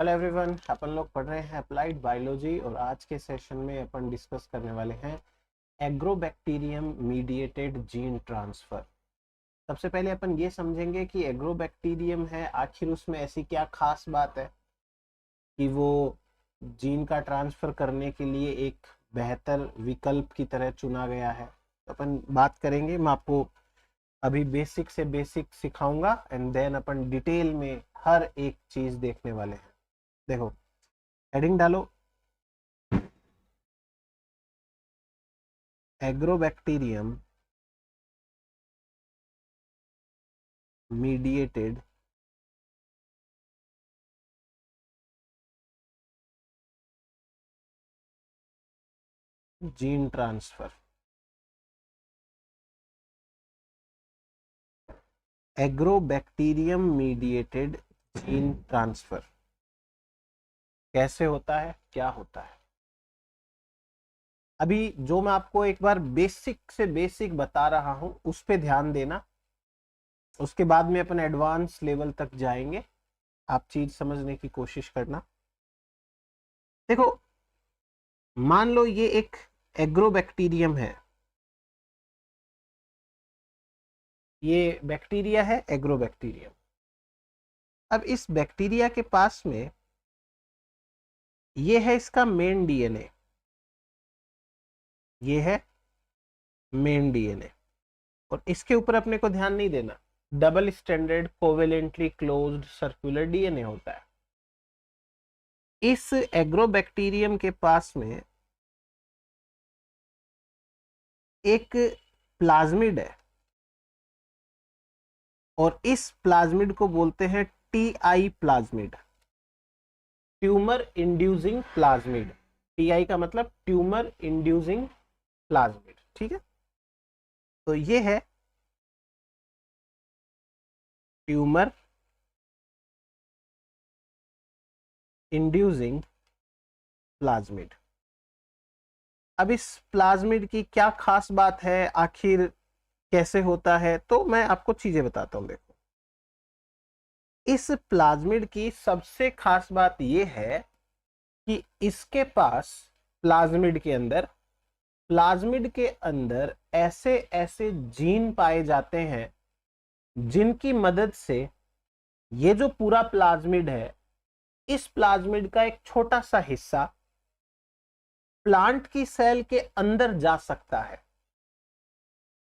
Hello everyone, अपन लोग पढ़ रहे हैं अप्लाइड बायोलॉजी और आज के सेशन में अपन डिस्कस करने वाले हैं एग्रोबैक्टीरियम मीडिएटेड जीन ट्रांसफर। सबसे पहले अपन ये समझेंगे कि एग्रोबैक्टीरियम है, आखिर उसमें ऐसी क्या खास बात है कि वो जीन का ट्रांसफर करने के लिए एक बेहतर विकल्प की तरह चुना गया है। तो अपन बात करेंगे, मैं आपको अभी बेसिक से बेसिक सिखाऊंगा एंड देन अपन डिटेल में हर एक चीज देखने वाले हैं। देखो, हेडिंग डालो, agrobacterium mediated gene transfer. Agrobacterium mediated gene transfer कैसे होता है, क्या होता है? अभी जो मैं आपको एक बार बेसिक से बेसिक बता रहा हूं उस पे ध्यान देना, उसके बाद में अपन एडवांस लेवल तक जाएंगे। आप चीज समझने की कोशिश करना। देखो, मान लो ये एक एग्रोबैक्टीरियम है, ये बैक्टीरिया है, एग्रोबैक्टीरियम। अब इस बैक्टीरिया के पास में ये है इसका मेन डीएनए, ये है मेन डीएनए, और इसके ऊपर अपने को ध्यान नहीं देना। Double standard covalently closed circular DNA होता है। इस एग्रोबैक्टीरियम के पास में एक प्लाज्मिड है और इस प्लाज्मिड को बोलते हैं TI plasmid, tumour inducing plasmid. TI का मतलब ट्यूमर इंड्यूसिंग प्लाज्मिड, ठीक है। तो ये है ट्यूमर इंड्यूसिंग प्लाज्मिड। अब इस प्लाज्मिड की क्या खास बात है, आखिर कैसे होता है, तो मैं आपको चीजें बताता हूं। देखो, इस प्लाज्मिड की सबसे खास बात यह है कि इसके पास प्लाज्मिड के अंदर ऐसे ऐसे जीन पाए जाते हैं जिनकी मदद से ये जो पूरा प्लाज्मिड है, इस प्लाज्मिड का एक छोटा सा हिस्सा प्लांट की सेल के अंदर जा सकता है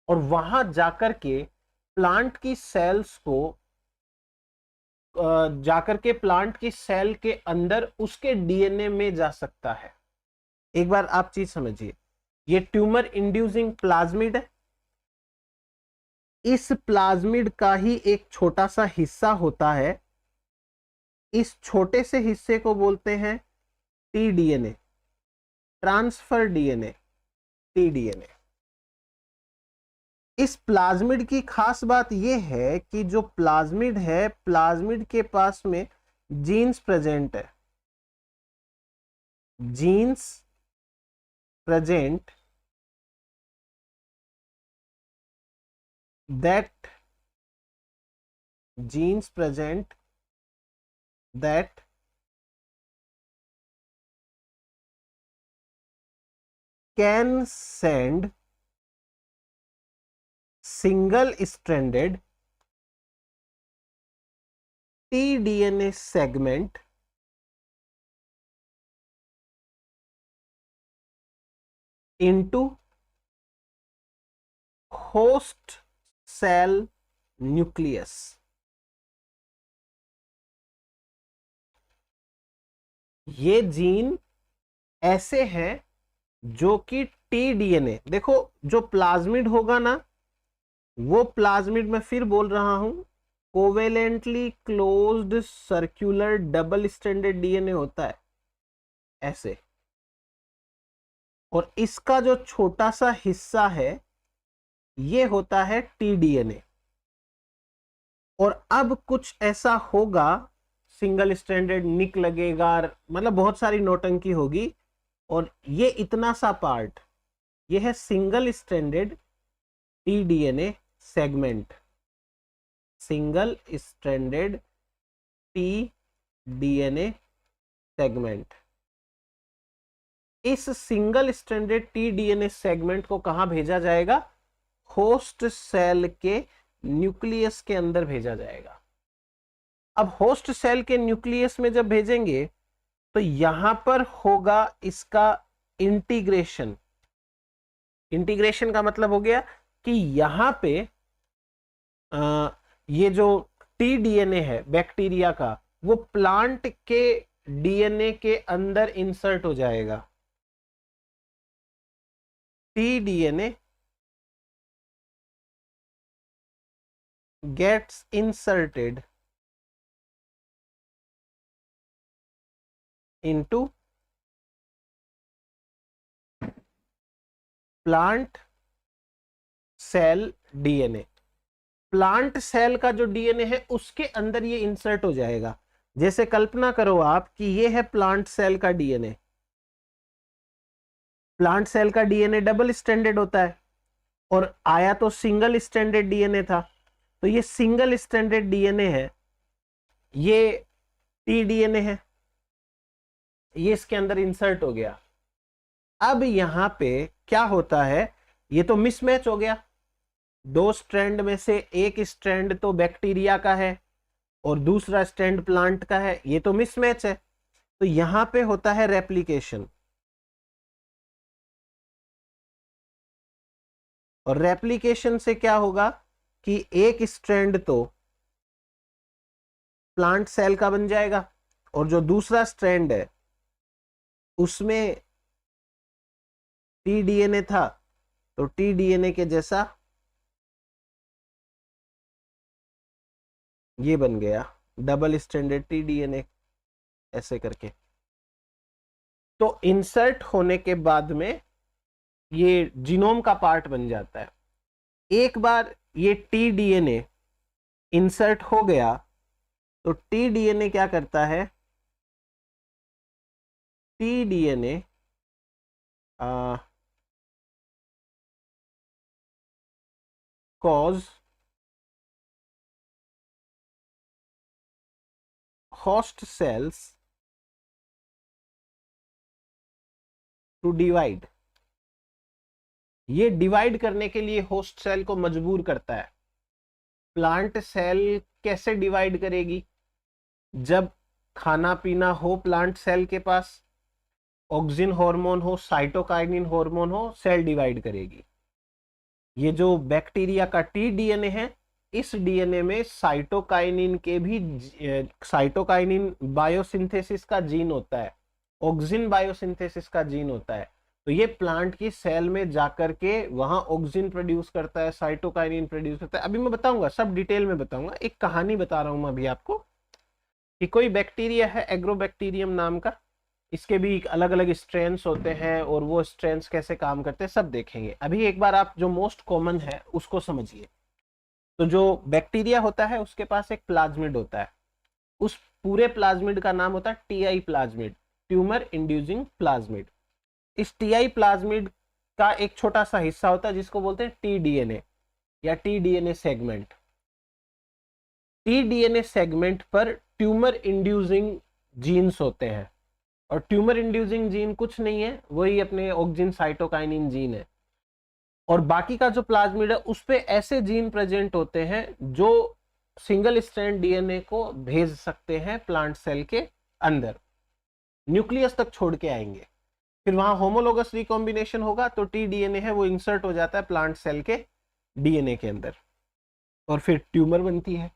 और वहां जाकर के प्लांट की सेल्स को जाकर के प्लांट की सेल के अंदर उसके डीएनए में जा सकता है। एक बार आप चीज समझिए, ये ट्यूमर इंड्यूसिंग प्लाज्मिड है, इस प्लाज्मिड का ही एक छोटा सा हिस्सा होता है, इस छोटे से हिस्से को बोलते हैं टीडीएनए, ट्रांसफर डीएनए, टीडीएनए। इस प्लाज्मिड की खास बात यह है कि जो प्लाज्मिड है, प्लाज्मिड के पास में जीन्स प्रेजेंट है, genes present that genes present that can send single stranded tDNA segment into host cell nucleus। ये जीन ऐसे हैं जो कि टीडीएनए, देखो जो प्लाज्मिड होगा ना, वो प्लाज्मिड मैं फिर बोल रहा हूं, covalently closed circular double standard DNA होता है ऐसे, और इसका जो छोटा सा हिस्सा है ये होता है टीडीएनए। और अब कुछ ऐसा होगा, सिंगल स्टैंडर्ड निक लगेगा, मतलब बहुत सारी नौटंकी होगी, और ये इतना सा पार्ट ये है single standard T-DNA segment, single stranded T-DNA segment. इस सिंगल स्ट्रैंडेड टीडीएनए सेगमेंट को कहां भेजा जाएगा? होस्ट सेल के न्यूक्लियस के अंदर भेजा जाएगा। अब होस्ट सेल के न्यूक्लियस में जब भेजेंगे तो यहां पर होगा इसका इंटीग्रेशन। इंटीग्रेशन का मतलब हो गया कि यहां पे ये जो टीडीएनए है बैक्टीरिया का, वो प्लांट के डीएनए के अंदर इंसर्ट हो जाएगा। T DNA gets inserted into plant cell DNA. Plant cell का जो डीएनए है उसके अंदर ये इंसर्ट हो जाएगा। जैसे कल्पना करो आप कि ये है प्लांट सेल का डीएनए। प्लांट सेल का डीएनए डबल स्ट्रैंडेड होता है और आया तो सिंगल स्ट्रैंडेड डीएनए था, तो ये सिंगल स्ट्रैंडेड डीएनए है, ये टीडीएनए है, ये इसके अंदर इंसर्ट हो गया। अब यहां पे क्या होता है, ये तो मिसमैच हो गया। दो स्ट्रैंड में से एक स्ट्रैंड तो बैक्टीरिया का है और दूसरा स्ट्रैंड प्लांट का है, ये तो मिसमैच है। तो यहां पे होता है रेप्लिकेशन, और रेप्लिकेशन से क्या होगा कि एक स्ट्रैंड तो प्लांट सेल का बन जाएगा और जो दूसरा स्ट्रैंड है उसमें टीडीएनए था तो टीडीएनए के जैसा ये बन गया डबल स्ट्रैंडेड टीडीएनए, ऐसे करके। तो इंसर्ट होने के बाद में ये जीनोम का पार्ट बन जाता है। एक बार ये टीडीएनए इंसर्ट हो गया तो टीडीएनए क्या करता है, T-DNA cause host cells to divide। ये डिवाइड करने के लिए होस्ट सेल को मजबूर करता है। प्लांट सेल कैसे डिवाइड करेगी? जब खाना पीना हो प्लांट सेल के पास, ऑक्सिन हार्मोन हो, साइटोकाइनिन हार्मोन हो, सेल डिवाइड करेगी। ये जो बैक्टीरिया का टीडीएनए है, इस डीएनए में साइटोकाइनिन के भी साइटोकाइनिन बायोसिंथेसिस का जीन होता है, ऑक्सिन बायोसिंथेसिस का जीन होता है। तो ये प्लांट की सेल में जाकर के वहां ऑक्सिन प्रोड्यूस करता है, साइटोकाइनिन प्रोड्यूस करता है। अभी मैं बताऊंगा, सब डिटेल में बताऊंगा। एक कहानी बता रहा हूं मैं अभी आपको कि कोई बैक्टीरिया है एग्रोबैक्टीरियम नाम का, इसके भी अलग अलग स्ट्रेन्स होते हैं और वो स्ट्रेन्स कैसे काम करते हैं सब देखेंगे। अभी एक बार आप जो मोस्ट कॉमन है उसको समझिए। तो जो बैक्टीरिया होता है उसके पास एक प्लाज्मिड होता है, उस पूरे प्लाज्मिड का नाम होता है TI plasmid, tumour inducing plasmid. इस टीआई प्लाज्मिड का एक छोटा सा हिस्सा होता है जिसको बोलते हैं टीडीएनए या टीडीएनए सेगमेंट। टीडीएनए सेगमेंट पर ट्यूमर इंड्यूसिंग जीन्स होते हैं, और ट्यूमर इंड्यूसिंग जीन कुछ नहीं है, वही अपने ऑक्सिन साइटोकाइनिन जीन है। और बाकी का जो प्लाज्मिड है उस पे ऐसे जीन प्रेजेंट होते हैं जो सिंगल स्ट्रैंड डीएनए को भेज सकते हैं प्लांट सेल के अंदर, न्यूक्लियस तक छोड़ के आएंगे। फिर वहां होमोलोगस रिकॉम्बिनेशन होगा तो टीडीएनए है वो इंसर्ट हो जाता है प्लांट सेल के डीएनए के अंदर और फिर ट्यूमर बनती है।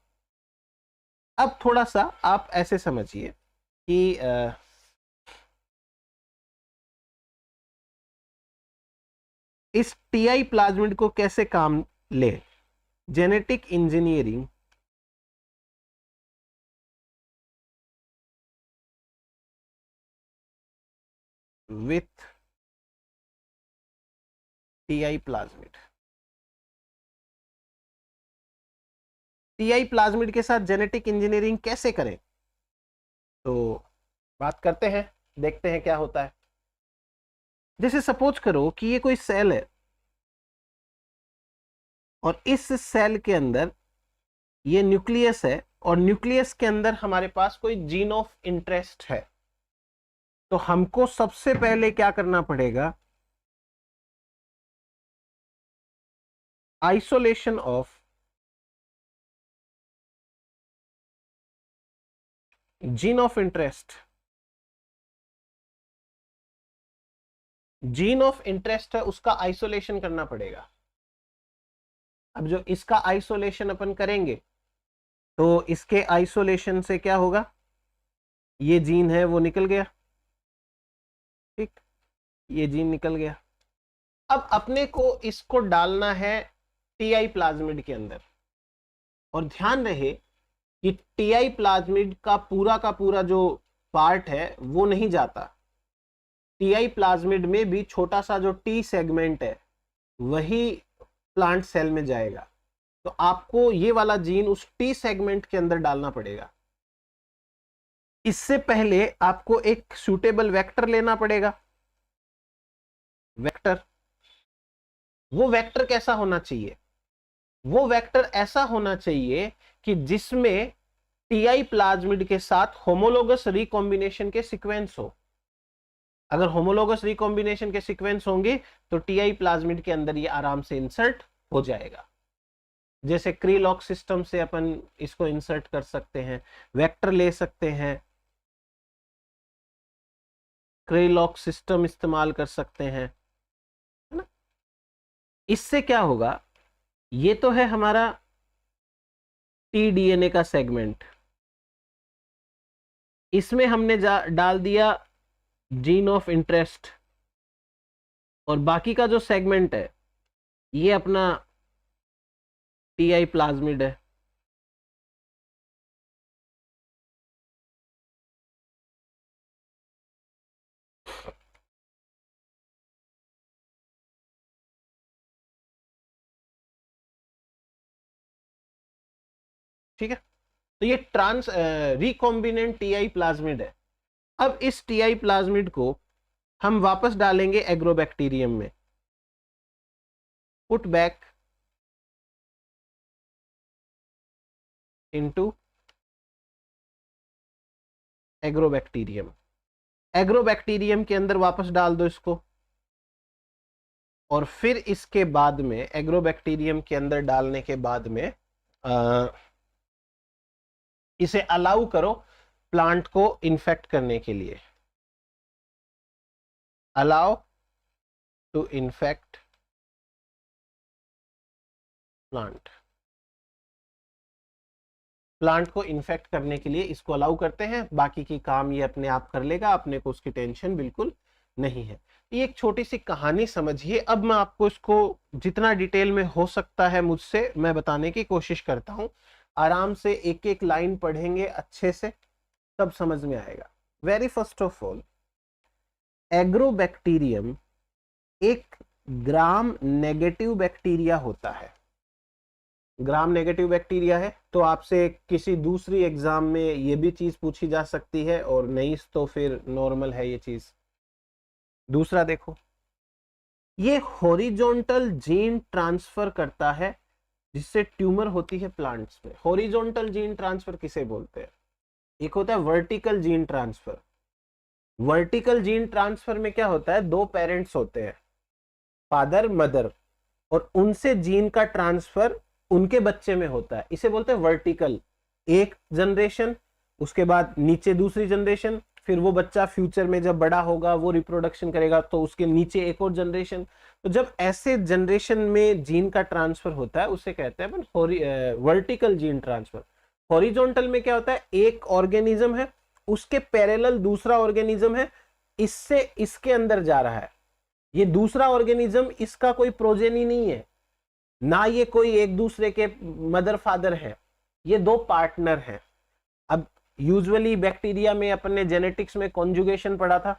अब थोड़ा सा आप ऐसे समझिए कि इस टीआई प्लाज्मिड को कैसे काम ले। Genetic engineering with TI plasmid. TI plasmid के साथ जेनेटिक इंजीनियरिंग कैसे करें, तो बात करते हैं, देखते हैं क्या होता है। जैसे सपोज करो कि ये कोई सेल है और इस सेल के अंदर ये न्यूक्लियस है और न्यूक्लियस के अंदर हमारे पास कोई जीन ऑफ इंटरेस्ट है। तो हमको सबसे पहले क्या करना पड़ेगा, isolation of gene of interest. Gene of interest है उसका आइसोलेशन करना पड़ेगा। अब जो इसका आइसोलेशन अपन करेंगे तो इसके आइसोलेशन से क्या होगा, ये जीन है वो निकल गया, ठीक, ये जीन निकल गया। अब अपने को इसको डालना है टीआई प्लाज्मिड के अंदर, और ध्यान रहे कि टीआई प्लाज्मिड का पूरा जो पार्ट है वो नहीं जाता। टीआई प्लाज्मिड में भी छोटा सा जो टी सेगमेंट है वही प्लांट सेल में जाएगा। तो आपको ये वाला जीन उस टी सेगमेंट के अंदर डालना पड़ेगा। इससे पहले आपको एक सूटेबल वेक्टर लेना पड़ेगा। वेक्टर, वो वेक्टर कैसा होना चाहिए, वो वेक्टर ऐसा होना चाहिए कि जिसमें टीआई प्लाज्मिड के साथ होमोलोगस रिकॉम्बिनेशन के सीक्वेंस हो। अगर होमोलोगस रिकॉम्बिनेशन के सीक्वेंस होंगे तो टीआई प्लाज्मिड के अंदर ये आराम से इंसर्ट हो जाएगा। जैसे क्रीलॉक सिस्टम से अपन इसको इंसर्ट कर सकते हैं, वेक्टर ले सकते हैं, क्रीलॉक सिस्टम इस्तेमाल कर सकते हैं, है ना। इससे क्या होगा, ये तो है हमारा टीडीएनए का सेगमेंट, इसमें हमने डाल दिया जीन ऑफ इंटरेस्ट, और बाकी का जो सेगमेंट है ये अपना टीआई प्लाज्मिड है। ठीक है, तो ये ट्रांस रिकॉम्बिनेंट टीआई प्लाज्मिड है। अब इस टीआई प्लाज्मिड को हम वापस डालेंगे एग्रोबैक्टीरियम में, put back into agrobacterium. Agrobacterium के अंदर वापस डाल दो इसको, और फिर इसके बाद में एग्रोबैक्टीरियम के अंदर डालने के बाद में इसे अलाउ करो प्लांट को इन्फेक्ट करने के लिए। Allow to infect plant. Plant को इन्फेक्ट करने के लिए इसको अलाउ करते हैं, बाकी की काम ये अपने आप कर लेगा, अपने को उसकी टेंशन बिल्कुल नहीं है। ये एक छोटी सी कहानी समझिए। अब मैं आपको इसको जितना डिटेल में हो सकता है मुझसे मैं बताने की कोशिश करता हूं। आराम से एक एक लाइन पढ़ेंगे अच्छे से, तब समझ में आएगा। Very first of all, agrobacterium एक ग्राम नेगेटिव बैक्टीरिया होता है। ग्राम नेगेटिव बैक्टीरिया है तो आपसे किसी दूसरी एग्जाम में ये भी चीज पूछी जा सकती है, और नहीं तो फिर नॉर्मल है ये चीज। दूसरा देखो, ये हॉरिजॉन्टल जीन ट्रांसफर करता है जिससे ट्यूमर होती है प्लांट्स में। हॉरिजॉन्टल जीन ट्रांसफर किसे बोलते हैं, एक होता है vertical gene transfer. Vertical gene transfer में क्या होता है, दो पेरेंट्स होते हैं, फादर मदर, और उनसे जीन का ट्रांसफर उनके बच्चे में होता है, इसे बोलते हैं वर्टिकल। एक जनरेशन, उसके बाद नीचे दूसरी जनरेशन, फिर वो बच्चा फ्यूचर में जब बड़ा होगा वो रिप्रोडक्शन करेगा तो उसके नीचे एक और जनरेशन। तो जब ऐसे जनरेशन में जीन का ट्रांसफर होता है उसे कहते हैं अपन वर्टिकल जीन ट्रांसफर। हॉरिजॉन्टल में क्या होता है, एक ऑर्गेनिज्म है, उसके पैरेलल दूसरा ऑर्गेनिज्म है, इससे इसके अंदर जा रहा है। ये दूसरा ऑर्गेनिज्म इसका कोई प्रोजेनी नहीं है, ना ये कोई एक दूसरे के मदर फादर है, ये दो पार्टनर हैं। अब यूजुअली बैक्टीरिया में अपन ने जेनेटिक्स में कॉन्जुगेशन पढ़ा था,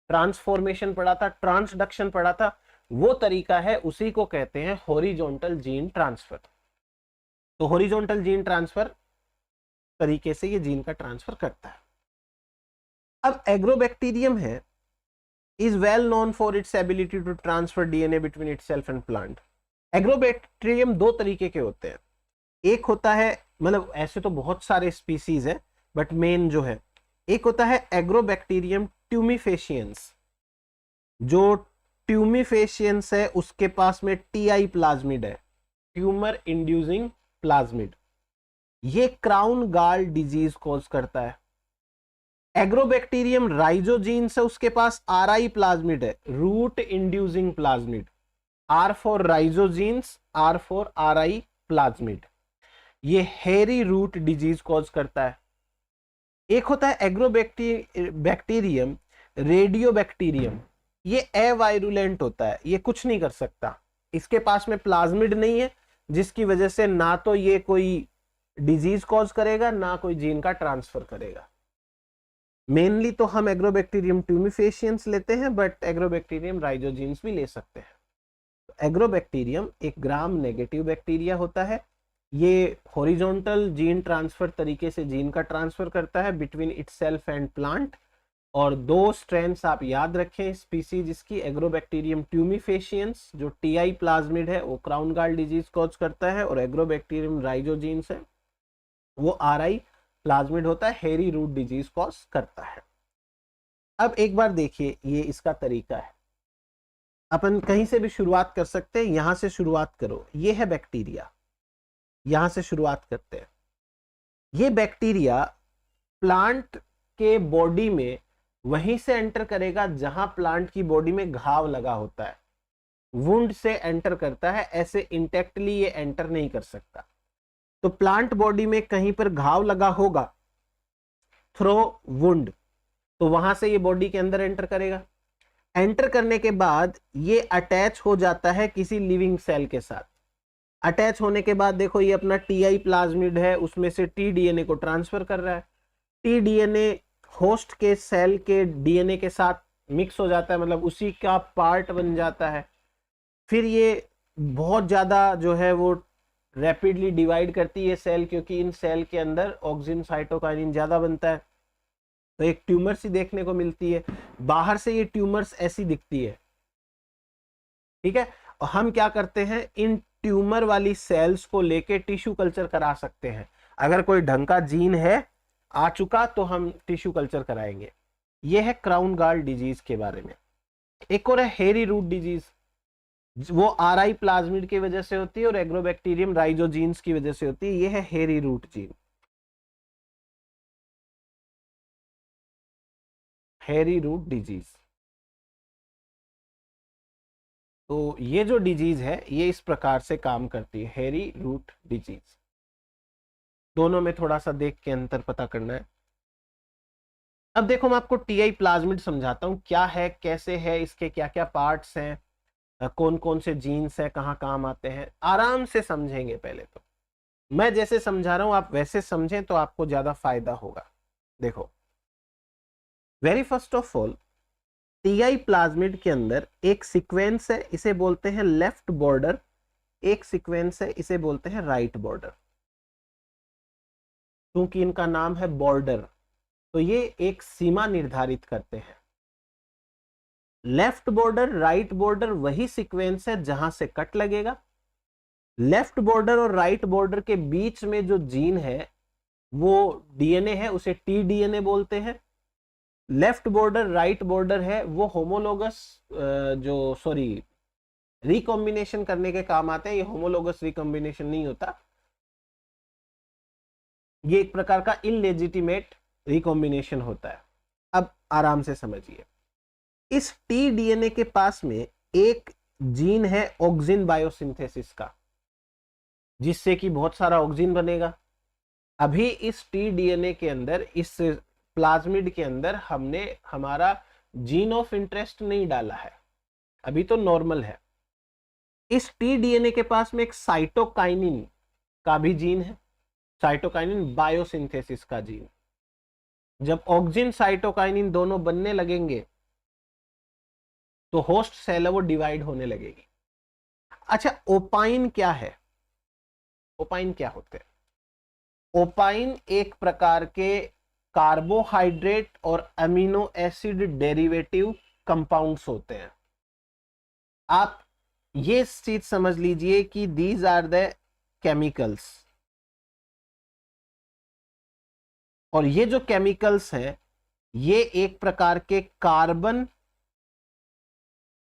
ट्रांसफॉर्मेशन पढ़ा था, ट्रांसडक्शन पढ़ा था, वो तरीका है, उसी को कहते हैं हॉरिजॉन्टल जीन ट्रांसफर। तो हॉरिजॉन्टल जीन ट्रांसफर तरीके से ये जीन का ट्रांसफर करता है। अब एग्रोबैक्टीरियम है is well known for its ability to transfer DNA between itself and plant. Agrobacterium दो तरीके के होते हैं। एक होता है, मतलब ऐसे तो बहुत सारे स्पीसीज हैं, बट मेन जो है एक होता है एग्रोबैक्टीरियम ट्यूमिफेशियंस। जो ट्यूमिफेशियंस है उसके पास में टीआई प्लाज्मिड है, ट्यूमर इंड्यूसिंग प्लाज्मिड। ये क्राउन गाल डिजीज कॉज करता है। एग्रोबैक्टीरियम राइजोजीन्स है, उसके पास आरआई प्लाज्मिड है, root inducing plasmid. R for rhizogenes, R for Ri plasmid. ये हेरी रूट डिजीज कॉज करता है। एक होता है एग्रोबैक्टीरियम रेडियोबैक्टीरियम। ये अवायरुलेंट होता है, ये कुछ नहीं कर सकता, इसके पास में प्लाज्मिड नहीं है, जिसकी वजह से ना तो ये कोई डिजीज कॉज करेगा ना कोई जीन का ट्रांसफर करेगा। मेनली तो हम एग्रोबैक्टीरियम ट्यूमिफेशियंस लेते हैं, बट एग्रोबैक्टीरियम राइजोजीन्स भी ले सकते हैं। एग्रोबैक्टीरियम एक ग्राम नेगेटिव बैक्टीरिया होता है। ये हॉरिजॉन्टल जीन ट्रांसफर तरीके से जीन का ट्रांसफर करता है बिटवीन इटसेल्फ एंड प्लांट। और दो स्ट्रेन्स आप याद रखें स्पीसीज इसकी, एग्रोबैक्टीरियम ट्यूमिफेशियंस जो टीआई प्लाज्मिड है वो क्राउन गाल डिजीज कॉज करता है, और एग्रोबैक्टीरियम राइजोजीन्स है वो आरआई प्लाज्मिड होता है, हेरी रूट डिजीज कॉज करता है। अब एक बार देखिए ये इसका तरीका है, अपन कहीं से भी शुरुआत कर सकते हैं, यहां से शुरुआत करो। ये है बैक्टीरिया, यहां से शुरुआत करते हैं। ये बैक्टीरिया प्लांट के बॉडी में वहीं से एंटर करेगा जहां प्लांट की बॉडी में घाव लगा होता है, वुंड से एंटर करता है, ऐसे इंटेक्टली ये एंटर नहीं कर सकता। तो प्लांट बॉडी में कहीं पर घाव लगा होगा थ्रो वुंड, तो वहां से ये बॉडी के अंदर एंटर करेगा। एंटर करने के बाद ये अटैच हो जाता है किसी लिविंग सेल के साथ। अटैच होने के बाद देखो ये अपना टीआई प्लाज्मिड है, उसमें से टी डीएनए को ट्रांसफर कर रहा है। टी डीएनए होस्ट के सेल के डीएनए के साथ मिक्स हो जाता है, मतलब उसी का पार्ट बन जाता है। फिर ये बहुत ज्यादा जो है वो रैपिडली डिवाइड करती है सेल, क्योंकि इन सेल के अंदर ऑक्सिन साइटोकाइनिन ज्यादा बनता है, तो एक ट्यूमर सी देखने को मिलती है। बाहर से ये ट्यूमर्स ऐसी दिखती है, ठीक है। और हम क्या करते हैं, इन ट्यूमर वाली सेल्स को लेके टिश्यू कल्चर करा सकते हैं। अगर कोई ढंग का जीन है आ चुका तो हम टिश्यू कल्चर कराएंगे। ये है क्राउन गाल डिजीज के बारे में। एक और है हेरी रूट डिजीज, वो आरआई प्लाज्मिड की वजह से होती है और एग्रोबैक्टीरियम राइजोजीन्स की वजह से होती है। ये है हेरी रूट जीन, हेरी रूट डिजीज। तो ये जो डिजीज है ये इस प्रकार से काम करती है, हेरी रूट डिजीज। दोनों में थोड़ा सा देख के अंतर पता करना है। अब देखो मैं आपको टीआई प्लाज्मिड समझाता हूँ क्या है, कैसे है, इसके क्या क्या पार्ट्स हैं, कौन कौन से जीन्स हैं, कहाँ काम आते हैं, आराम से समझेंगे। पहले तो मैं जैसे समझा रहा हूँ आप वैसे समझें तो आपको ज्यादा फायदा होगा। देखो very first of all TI plasmid के अंदर एक सीक्वेंस है, इसे बोलते हैं लेफ्ट बॉर्डर। एक सीक्वेंस है, इसे बोलते हैं राइट बॉर्डर। क्योंकि इनका नाम है बॉर्डर तो ये एक सीमा निर्धारित करते हैं। लेफ्ट बॉर्डर राइट बॉर्डर वही सीक्वेंस है जहां से कट लगेगा। लेफ्ट बॉर्डर और राइट बॉर्डर के बीच में जो जीन है वो डीएनए है, उसे टी डीएनए बोलते हैं। लेफ्ट बॉर्डर राइट बॉर्डर है वो होमोलोगस रिकॉम्बिनेशन करने के काम आते हैं। ये होमोलोगस रिकॉम्बिनेशन नहीं होता, ये एक प्रकार का इनलेजिटिमेट रिकॉम्बिनेशन होता है। अब आराम से समझिए, इस टी डीएनए के पास में एक जीन है ऑक्सिन बायोसिंथेसिस का, जिससे कि बहुत सारा ऑक्सिन बनेगा। अभी इस टी डीएनए के अंदर, इस प्लाज्मिड के अंदर हमने हमारा जीन ऑफ इंटरेस्ट नहीं डाला है, अभी तो नॉर्मल है। इस टी डीएनए के पास में एक साइटोकाइनिन का भी जीन है, साइटोकाइनिन बायोसिंथेसिस का जीन। जब ऑक्सिन साइटोकाइनिन दोनों बनने लगेंगे तो होस्ट सेल है वो डिवाइड होने लगेगी। अच्छा ओपाइन क्या है, ओपाइन क्या होते हैं? ओपाइन एक प्रकार के कार्बोहाइड्रेट और अमीनो एसिड डेरिवेटिव कंपाउंड्स होते हैं। आप ये चीज समझ लीजिए कि दीज आर द केमिकल्स, और ये जो केमिकल्स हैं ये एक प्रकार के कार्बन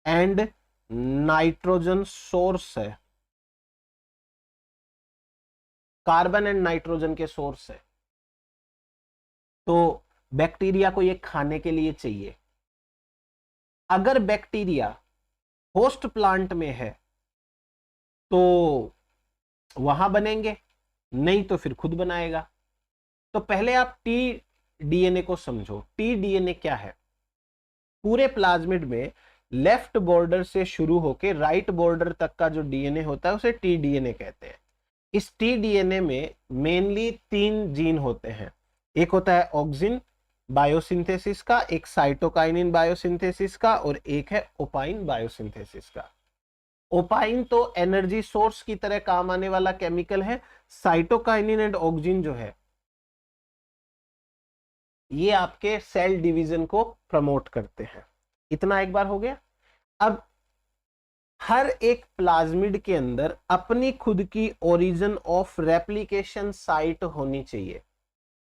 एंड नाइट्रोजन सोर्स है, कार्बन एंड नाइट्रोजन के सोर्स है। तो बैक्टीरिया को ये खाने के लिए चाहिए। अगर बैक्टीरिया होस्ट प्लांट में है तो वहां बनेंगे, नहीं तो फिर खुद बनाएगा। तो पहले आप टी डीएनए को समझो। टी डीएनए क्या है? पूरे प्लाज्मिड में लेफ्ट बॉर्डर से शुरू होकर राइट बॉर्डर तक का जो डीएनए होता है उसे टी डीएनए कहते हैं। इस टी डीएनए में मेनली 3 जीन होते हैं। एक होता है ऑक्सिन बायोसिंथेसिस का, एक साइटोकाइनिन बायोसिंथेसिस का, और एक है ओपाइन बायोसिंथेसिस का। ओपाइन तो एनर्जी सोर्स की तरह काम आने वाला केमिकल है। साइटोकाइनिन एंड ऑक्सिन जो है ये आपके सेल डिवीजन को प्रमोट करते हैं। इतना एक बार हो गया। अब हर एक प्लाज्मिड के अंदर अपनी खुद की ओरिजिन ऑफ रेप्लिकेशन साइट होनी चाहिए।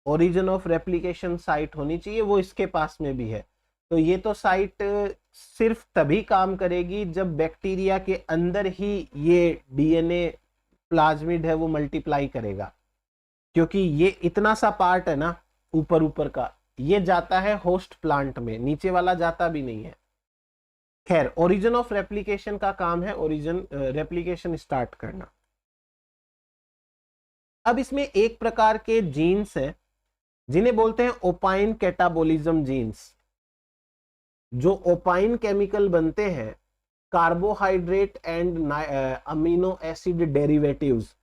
ओरिजिन ऑफ रेप्लिकेशन साइट होनी चाहिए, वो इसके पास में भी है। तो ये तो साइट सिर्फ तभी काम करेगी जब बैक्टीरिया के अंदर ही ये डीएनए प्लाज्मिड है वो मल्टीप्लाई करेगा, क्योंकि ये इतना सा पार्ट है ना ऊपर ऊपर का, ये जाता है होस्ट प्लांट में, नीचे वाला जाता भी नहीं है। खैर, ओरिजिन ऑफ रेप्लिकेशन का काम है ओरिजिन रेप्लिकेशन स्टार्ट करना। अब इसमें एक प्रकार के जीन्स हैं जिन्हें बोलते हैं ओपाइन कैटाबोलिज्म जीन्स। जो ओपाइन केमिकल बनते हैं carbohydrate and amino acid derivatives,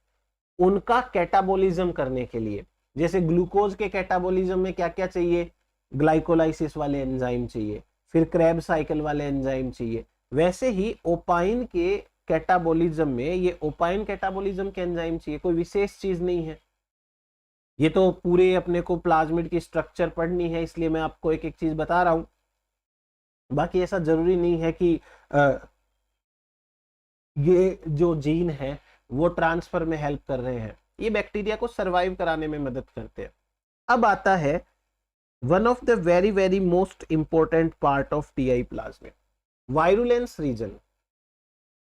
उनका कैटाबोलिज्म करने के लिए, जैसे ग्लूकोज के कैटाबोलिज्म में क्या क्या चाहिए? ग्लाइकोलाइसिस वाले एंजाइम चाहिए, फिर क्रेब साइकिल वाले एंजाइम चाहिए। वैसे ही ओपाइन के कैटाबोलिज्म में ये ओपाइन कैटाबोलिज्म के एंजाइम चाहिए। कोई विशेष चीज नहीं है, ये तो पूरे अपने को प्लाज्मिड की स्ट्रक्चर पढ़नी है इसलिए मैं आपको एक एक चीज बता रहा हूं। बाकी ऐसा जरूरी नहीं है कि ये जो जीन है वो ट्रांसफर में हेल्प कर रहे हैं। ये बैक्टीरिया को सरवाइव कराने में मदद करते हैं। अब आता है one of the very very most important part of TI plasmid, virulence region.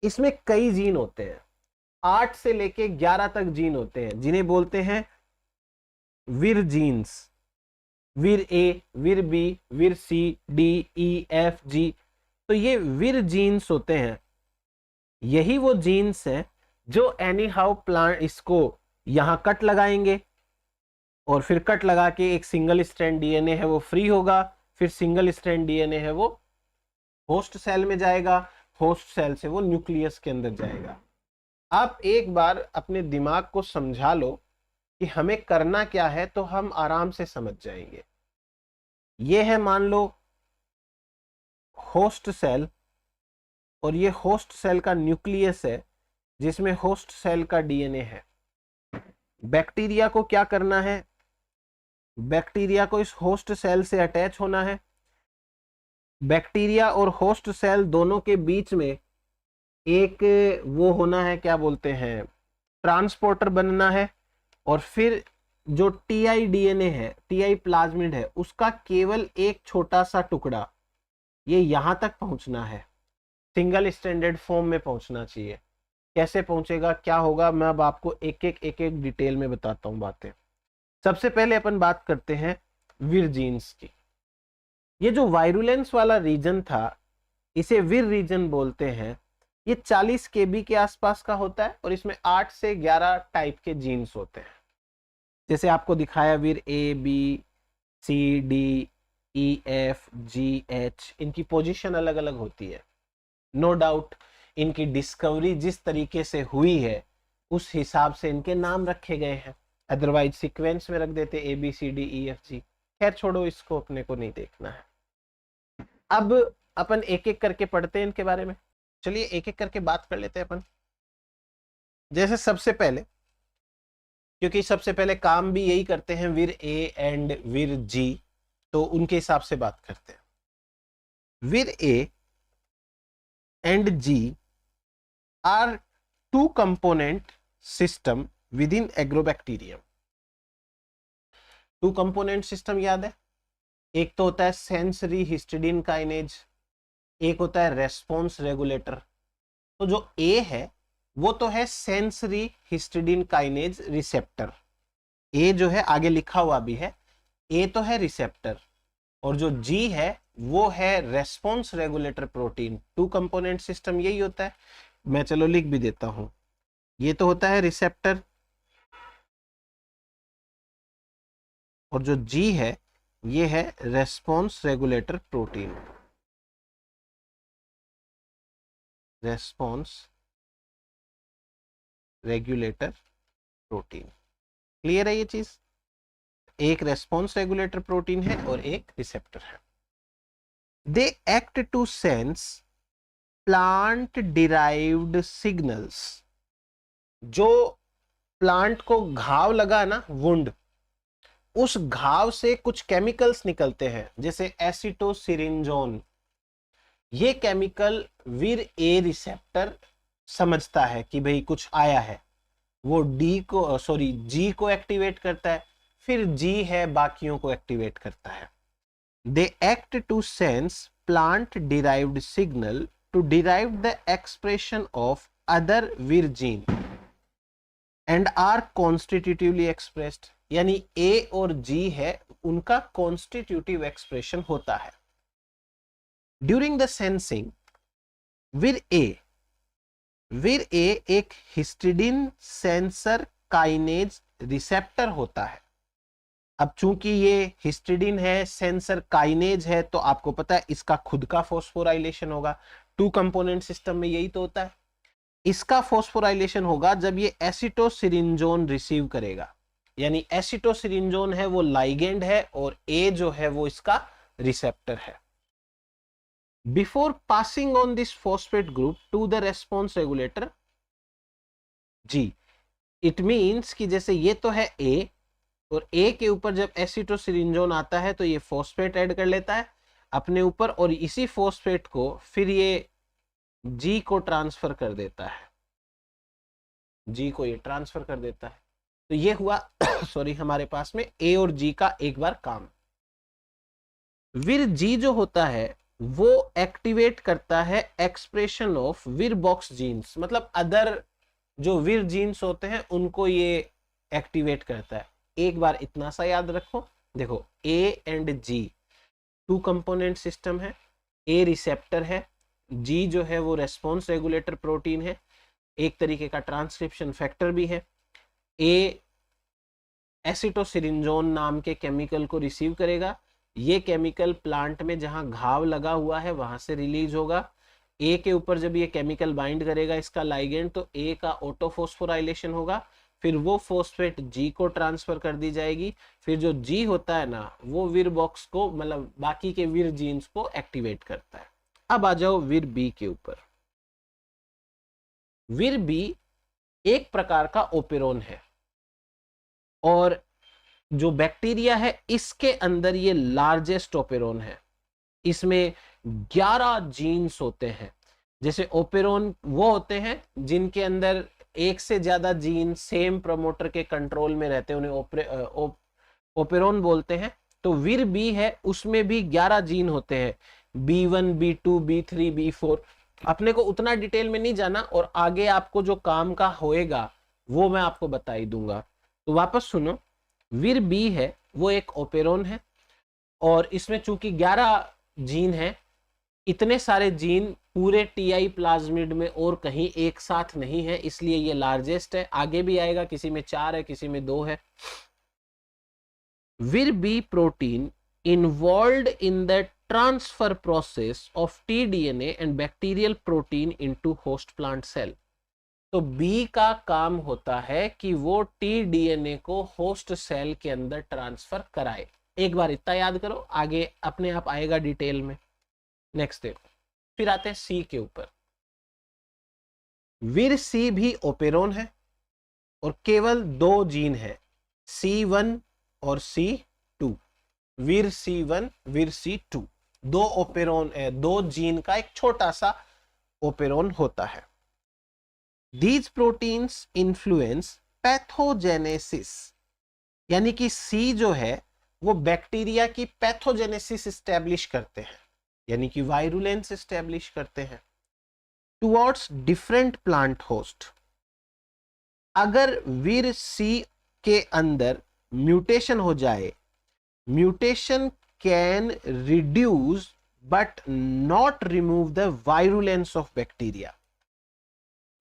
इसमें कई जीन होते हैं, 8 से लेके 11 तक जीन होते हैं, जिन्हें बोलते हैं विर जीन्स। विर ए, विर बी, विर सी, डी, ई, एफ, जी। तो ये विर जीन्स होते हैं। यही वो जीन्स हैं जो एनी हाउ प्लांट इसको यहां कट लगाएंगे और फिर कट लगा के एक सिंगल स्ट्रैंड डीएनए है वो फ्री होगा, फिर सिंगल स्ट्रैंड डीएनए है वो होस्ट सेल में जाएगा, होस्ट सेल से वो न्यूक्लियस के अंदर जाएगा। आप एक बार अपने दिमाग को समझा लो कि हमें करना क्या है तो हम आराम से समझ जाएंगे। ये है मान लो होस्ट सेल, और ये होस्ट सेल का न्यूक्लियस है जिसमें होस्ट सेल का डीएनए है। बैक्टीरिया को क्या करना है? बैक्टीरिया को इस होस्ट सेल से अटैच होना है। बैक्टीरिया और होस्ट सेल दोनों के बीच में एक वो होना है, क्या बोलते हैं, ट्रांसपोर्टर बनना है। और फिर जो टीआई डीएनए है, टीआई प्लाज्मिड है, उसका केवल एक छोटा सा टुकड़ा ये यहां तक पहुंचना है, सिंगल स्टैंडर्ड फॉर्म में पहुंचना चाहिए। कैसे पहुंचेगा, क्या होगा, मैं अब आपको एक एक डिटेल में बताता हूं बातें। सबसे पहले अपन बात करते हैं विर जीन्स की। ये जो वायरुलेंस वाला रीजन था इसे विर रीजन बोलते हैं। ये 40 केबी के आसपास का होता है और इसमें 8 से 11 टाइप के जीन्स होते हैं। जैसे आपको दिखाया विर ए, B, C, D, E, F, जी, एच, इनकी पोजीशन अलग अलग होती है। नो डाउट इनकी डिस्कवरी जिस तरीके से हुई है उस हिसाब से इनके नाम रखे गए हैं, अदरवाइज सीक्वेंस में रख देते A B C D E F G. खैर छोड़ो, इसको अपने को नहीं देखना है। अब अपन एक एक करके पढ़ते हैं इनके बारे में। चलिए एक एक करके बात कर लेते हैं अपन। जैसे सबसे पहले, क्योंकि सबसे पहले काम भी यही करते हैं विर ए एंड विर जी, तो उनके हिसाब से बात करते हैं। Vir A and G are two component system within Agrobacterium. Two component system याद है? एक तो होता है सेंसरी हिस्टिडीन काइनेज, एक होता है रेस्पॉन्स रेगुलेटर। तो जो ए है वो तो है सेंसरी हिस्टिडीन काइनेज रिसेप्टर, ए जो है आगे लिखा हुआ भी है, ए तो है रिसेप्टर, और जो जी है वो है response regulator protein. Two component system यही होता है। मैं चलो लिख भी देता हूं, ये तो होता है रिसेप्टर, और जो जी है ये है response regulator protein, response regulator protein. Clear है ये चीज? एक रेस्पॉन्स रेगुलेटर प्रोटीन है और एक रिसेप्टर है। They act to sense plant derived signals. जो प्लांट को घाव लगा ना, वुंड, उस घाव से कुछ केमिकल्स निकलते हैं जैसे एसिटोसिरिंजोन। ये केमिकल वीर ए रिसेप्टर समझता है कि भाई कुछ आया है, वो जी को एक्टिवेट करता है, फिर जी है बाकियों को एक्टिवेट करता है। They act to sense plant derived signal to derive the expression of other vir gene and are constitutively expressed. यानी ए और जी है, उनका कॉन्स्टिट्यूटिव एक्सप्रेशन होता है। ड्यूरिंग द सेंसिंग वीर ए एक हिस्टिडीन सेंसर काइनेज रिसेप्टर होता है। अब चूंकि ये हिस्टिडीन है, सेंसर काइनेज है, तो आपको पता है इसका खुद का फॉस्फोराइलेशन होगा। टू कंपोनेंट सिस्टम में यही तो होता है। इसका फॉस्फोराइलेशन होगा जब ये एसिटोसिरिंजोन रिसीव करेगा, यानी एसिटोसिरिंजोन है वो लाइगेंड है और ए जो है वो इसका रिसेप्टर है। Before passing on this phosphate group to the response regulator G, it means कि जैसे ये तो है ए, और ए के ऊपर जब एसिटोसिरिंजोन आता है तो ये फॉस्फेट ऐड कर लेता है अपने ऊपर, और इसी फॉस्फेट को फिर ये जी को ट्रांसफर कर देता है, जी को ये ट्रांसफर कर देता है। तो ये हुआ सॉरी हमारे पास में ए और जी का एक बार काम। विर जी जो होता है वो एक्टिवेट करता है एक्सप्रेशन ऑफ विर बॉक्स जीन्स, मतलब अदर जो विर जीन्स होते हैं उनको ये एक्टिवेट करता है। एक बार इतना सा याद रखो, देखो A and G two component system है, ए रिसेप्टर है, जी जो है वो रेस्पॉन्स रेगुलेटर प्रोटीन है, एक तरीके का ट्रांसक्रिप्शन फैक्टर भी है। ए एसिटोसिरिंजोन नाम के केमिकल को रिसीव करेगा, ये केमिकल प्लांट में जहां घाव लगा हुआ है वहां से रिलीज होगा। ए के ऊपर जब ये केमिकल बाइंड करेगा इसका लाइगेंड, तो ए का ऑटोफॉस्फोराइलेशन होगा, फिर वो फॉस्फेट जी को ट्रांसफर कर दी जाएगी। फिर जो जी होता है ना वो विर बॉक्स को, मतलब बाकी के विर जीन्स को एक्टिवेट करता है। अब आ जाओ विर बी के ऊपर। विर बी एक प्रकार का ओपेरोन है, और जो बैक्टीरिया है इसके अंदर ये लार्जेस्ट ओपेरोन है। इसमें 11 जीन्स होते हैं। जैसे ओपेरोन वो होते हैं जिनके अंदर एक से ज्यादा जीन सेम प्रमोटर के कंट्रोल में रहते हैं, उन्हें ओपेरोन बोलते हैं। तो विर बी है, उसमें भी 11 जीन होते हैं, B1 B2 B3 B4। अपने को उतना डिटेल में नहीं जाना, और आगे आपको जो काम का होएगा वो मैं आपको बता ही दूंगा। तो वापस सुनो, विर बी है वो एक ओपेरोन है, और इसमें चूंकि 11 जीन है, इतने सारे जीन पूरे टीआई प्लाज्मिड में और कहीं एक साथ नहीं है, इसलिए ये लार्जेस्ट है। आगे भी आएगा, किसी में 4 है, किसी में 2 है। Vir B protein involved in the transfer process of T DNA and bacterial protein into host plant cell. तो बी का काम होता है कि वो टीडीएनए को होस्ट सेल के अंदर ट्रांसफर कराए। एक बार इतना याद करो, आगे अपने आप आएगा डिटेल में। नेक्स्ट देखो, फिर आते हैं सी के ऊपर। विर सी भी ओपेरोन है, और केवल 2 जीन है, C1 और C2। विर C1 विर C2, 2 ओपेरोन है, 2 जीन का एक छोटा सा ओपेरोन होता है। These proteins influence पैथोजेनेसिस, यानी कि सी जो है वो बैक्टीरिया की पैथोजेनेसिस एस्टेब्लिश करते हैं, यानी कि वायरुलेंस एस्टेब्लिश करते हैं टुवर्ड्स डिफरेंट प्लांट होस्ट। अगर वीर सी के अंदर म्यूटेशन हो जाए, mutation can reduce but not remove the virulence of bacteria.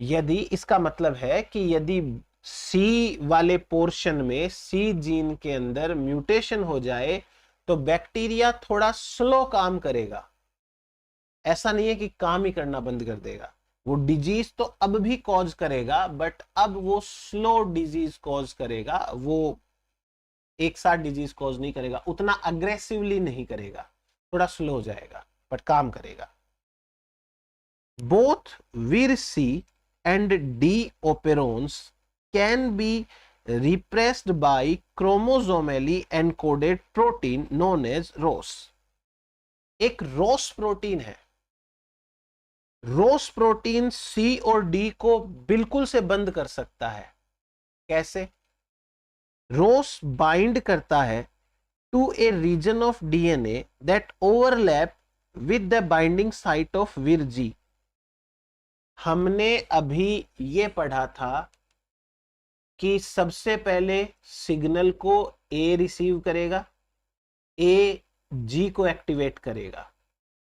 यदि इसका मतलब है कि यदि सी वाले पोर्शन में, सी जीन के अंदर म्यूटेशन हो जाए तो बैक्टीरिया थोड़ा स्लो काम करेगा। ऐसा नहीं है कि काम ही करना बंद कर देगा, वो डिजीज तो अब भी कॉज करेगा, बट अब वो स्लो डिजीज कॉज करेगा, वो एक साथ डिजीज कॉज नहीं करेगा, उतना अग्रेसिवली नहीं करेगा, थोड़ा स्लो हो जाएगा, बट काम करेगा। Both vir C and D operons can be repressed by chromosomally encoded protein known as ROS। एक ROS प्रोटीन है। ROS प्रोटीन C और D को बिल्कुल से बंद कर सकता है। कैसे? ROS बाइंड करता है to a region of DNA that overlap with the binding site of Vir G। हमने अभी ये पढ़ा था कि सबसे पहले सिग्नल को ए रिसीव करेगा, ए जी को एक्टिवेट करेगा,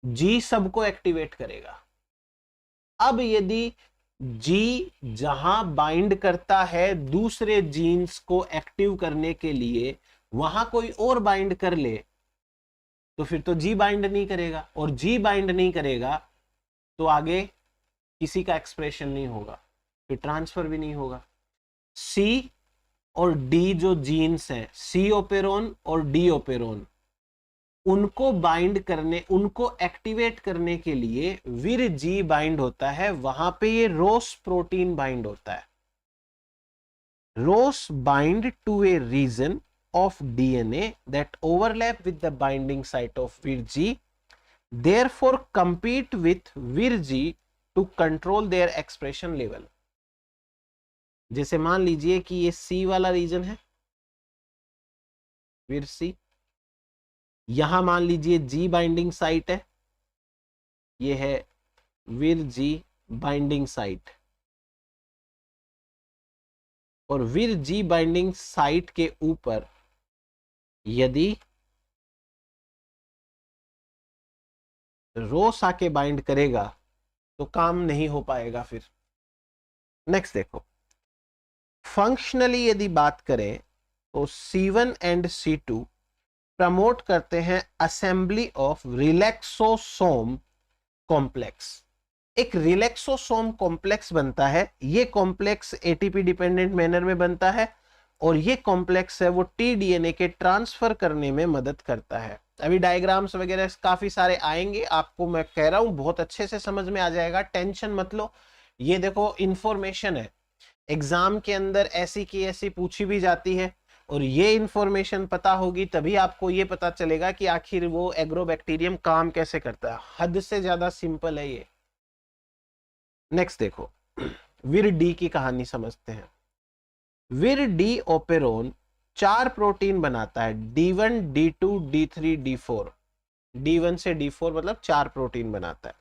जी सबको एक्टिवेट करेगा। अब यदि जी जहां बाइंड करता है दूसरे जीन्स को एक्टिव करने के लिए, वहां कोई और बाइंड कर ले तो फिर तो जी बाइंड नहीं करेगा, और जी बाइंड नहीं करेगा तो आगे किसी का एक्सप्रेशन नहीं होगा, फिर ट्रांसफर भी नहीं होगा। सी और डी जो जीन्स हैं, सी ओपेरोन और डी ओपेरोन, उनको बाइंड करने, उनको एक्टिवेट करने के लिए विर जी बाइंड होता है, वहां पे ये रोस प्रोटीन बाइंड होता है। Ros bind to a region of DNA that overlap with the binding site of Vir-G, therefore compete with Vir-G to control their expression level। जैसे मान लीजिए कि ये C वाला रीजन है, Vir-C, यहां मान लीजिए G बाइंडिंग साइट है, ये है Vir-G बाइंडिंग साइट, और Vir-G बाइंडिंग साइट के ऊपर यदि रोस आके बाइंड करेगा तो काम नहीं हो पाएगा फिर। नेक्स्ट देखो, फंक्शनली यदि बात करें तो C1 एंड C2 प्रमोट करते हैं असेंबली ऑफ रिलैक्सोसोम कॉम्प्लेक्स। एक रिलैक्सोसोम कॉम्प्लेक्स बनता है, ये कॉम्प्लेक्स एटीपी डिपेंडेंट मैनर में बनता है, और ये कॉम्प्लेक्स है वो टीडीएनए के ट्रांसफर करने में मदद करता है। अभी डायग्राम्स वगैरह काफी सारे आएंगे, आपको मैं कह रहा हूं बहुत अच्छे से समझ में आ जाएगा, टेंशन मत लो। ये देखो इंफॉर्मेशन है, एग्जाम के अंदर ऐसी की ऐसी पूछी भी जाती है, और ये इंफॉर्मेशन पता होगी तभी आपको ये पता चलेगा कि आखिर वो एग्रोबैक्टीरियम काम कैसे करता है। हद से ज्यादा सिंपल है ये। नेक्स्ट देखो, विर डी की कहानी समझते हैं। विर डी ओपेरोन 4 प्रोटीन बनाता है, D1, D2, D3, D4। D1 से D4 मतलब 4 प्रोटीन बनाता है।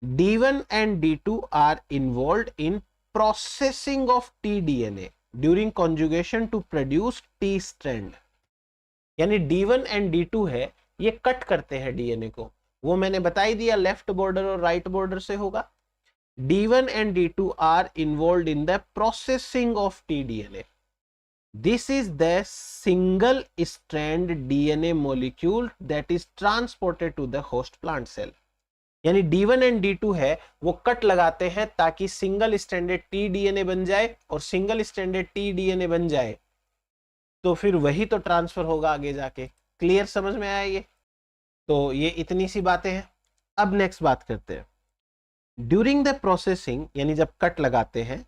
D1 and D2 are involved in processing of tDNA during conjugation to produce T strand। यानी D1 and D2 है, ये कट करते हैं डीएनए को, वो मैंने बता ही दिया, लेफ्ट बॉर्डर और राइट बॉर्डर से होगा। D1 and D2 are involved in the processing of tDNA। This is the single strand DNA molecule that is transported to the host plant cell। यानी D1 and D2 है, वो cut लगाते हैं ताकि single stranded tDNA बन जाए, और single stranded tDNA बन जाए तो फिर वही तो ट्रांसफर होगा आगे जाके। क्लियर, समझ में आया ये? तो ये इतनी सी बातें हैं। अब नेक्स्ट बात करते हैं, ड्यूरिंग द प्रोसेसिंग, यानी जब कट लगाते हैं,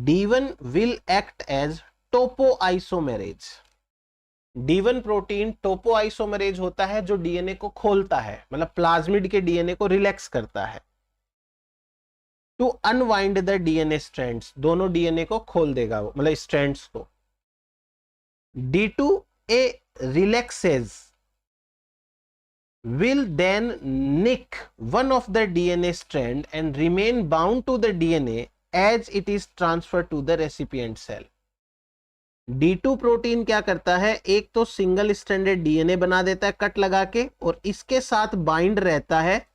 D1 will act as topoisomerase. D1 protein topoisomerase होता है जो डीएनए को खोलता है, मतलब प्लाज्मिड के डीएनए को रिलैक्स करता है। To unwind the DNA strands, दोनों डीएनए को खोल देगा वो, मतलब स्ट्रैंड्स को। D2A relaxase will then nick one of the DNA strand and remain bound to the DNA as it is transferred to the recipient cell. D2 protein क्या करता है, एक तो सिंगल स्ट्रैंडेड डीएनए बना देता है कट लगा के, और इसके साथ बाइंड रहता है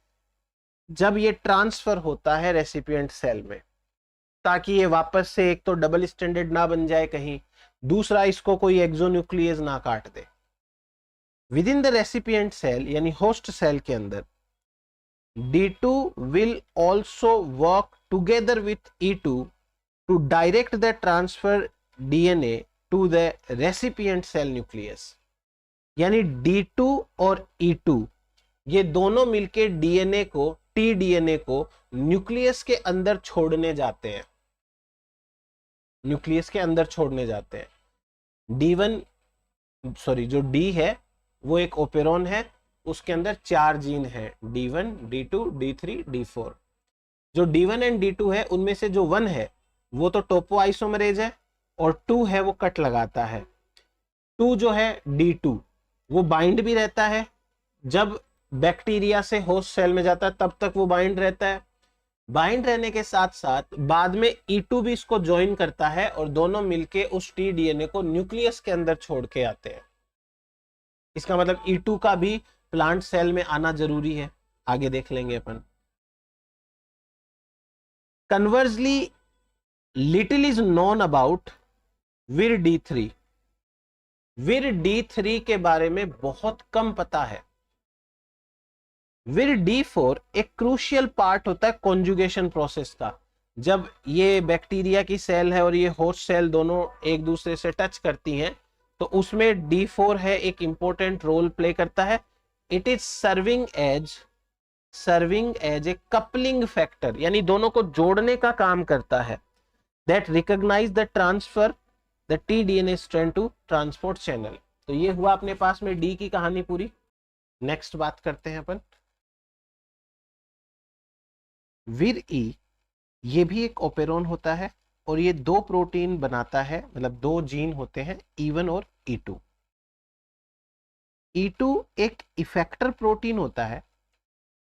जब ये ट्रांसफर होता है रेसिपिएंट सेल में, ताकि ये वापस से एक तो डबल स्ट्रैंडेड ना बन जाए कहीं, दूसरा इसको कोई एक्सोन्यूक्लियस ना काट दे। Within the recipient cell यानी होस्ट सेल के अंदर D2 will also work together with E2 to direct the transfer DNA to the recipient cell nucleus. यानी D2 और E2 ये दोनों मिलके डीएनए को, टीडीएनए को न्यूक्लियस के अंदर छोड़ने जाते हैं, न्यूक्लियस के अंदर छोड़ने जाते हैं। जो डी है वो एक ओपेरॉन है, उसके अंदर 4 जीन है, D1, D2, D3, D4। जो D1 एंड D2 है उनमें से जो 1 है वो तो टोपो आइसोमरेज है और 2 है वो कट लगाता है। 2 जो है D2 वो बाइंड भी रहता है, जब बैक्टीरिया से होस्ट सेल में जाता है तब तक वो बाइंड रहता है। बाइंड रहने के साथ साथ बाद में E2 भी इसको ज्वाइन करता है और दोनों मिलके उस टी डीएनए को न्यूक्लियस के अंदर छोड़ के आते हैं। इसका मतलब E2 का भी प्लांट सेल में आना जरूरी है, आगे देख लेंगे अपन। Conversely little is known about vir D3। विर D3 के बारे में बहुत कम पता है। विर D4 एक क्रूशियल पार्ट होता है कॉन्जुगेशन प्रोसेस का। जब ये बैक्टीरिया की सेल है और ये होस्ट सेल दोनों एक दूसरे से टच करती हैं तो उसमें D4 है एक इंपॉर्टेंट रोल प्ले करता है। It is serving as a coupling factor, यानी दोनों को जोड़ने का काम करता है। That recognize the transfer the T DNA strand to transport channel. तो ये हुआ अपने पास में डी की कहानी पूरी। नेक्स्ट बात करते हैं अपन विर ई। ये भी एक ओपेरॉन होता है और ये 2 प्रोटीन बनाता है, मतलब 2 जीन होते हैं, E1 और E2। E2 एक इफेक्टर प्रोटीन होता है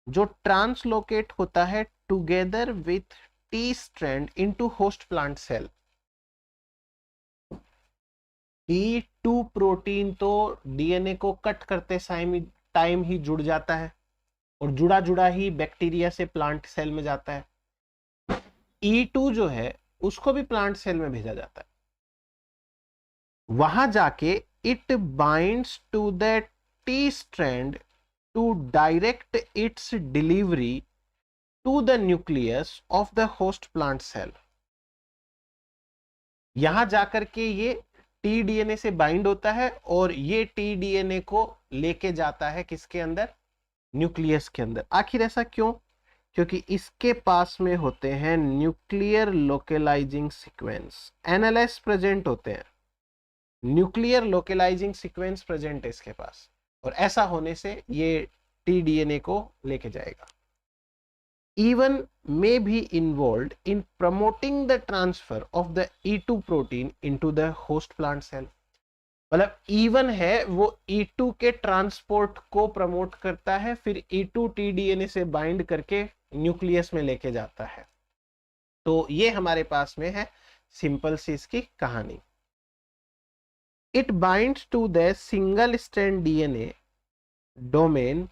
जो ट्रांसलोकेट होता है together with T strand into host plant cell. E2 protein तो डीएनए को कट करते टाइम ही जुड़ जाता है और जुड़ा जुड़ा ही बैक्टीरिया से प्लांट सेल में जाता है। E2 जो है उसको भी प्लांट सेल में भेजा जाता है, वहां जाके it binds to the T strand to direct its delivery to the nucleus of the host plant cell. यहां जाकर के ये टी डीएनए से बाइंड होता है और ये टी डीएनए को लेके जाता है किसके अंदर, न्यूक्लियस के अंदर। आखिर ऐसा क्यों? क्योंकि इसके पास में होते हैं न्यूक्लियर लोकेलाइजिंग सीक्वेंस, एनएलएस प्रेजेंट होते हैं, न्यूक्लियर लोकेलाइजिंग सीक्वेंस प्रेजेंट है इसके पास, और ऐसा होने से ये टी डीएनए को लेके जाएगा। E1 may be involved in promoting the transfer of the E2 protein into the host plant cell। मतलब E1 है वो E2 के ट्रांसपोर्ट को प्रमोट करता है, फिर E2 टीडीएनए से बाइंड करके न्यूक्लियस में लेके जाता है। तो ये हमारे पास में है सिंपल सी इसकी कहानी। It binds to the single strand DNA domain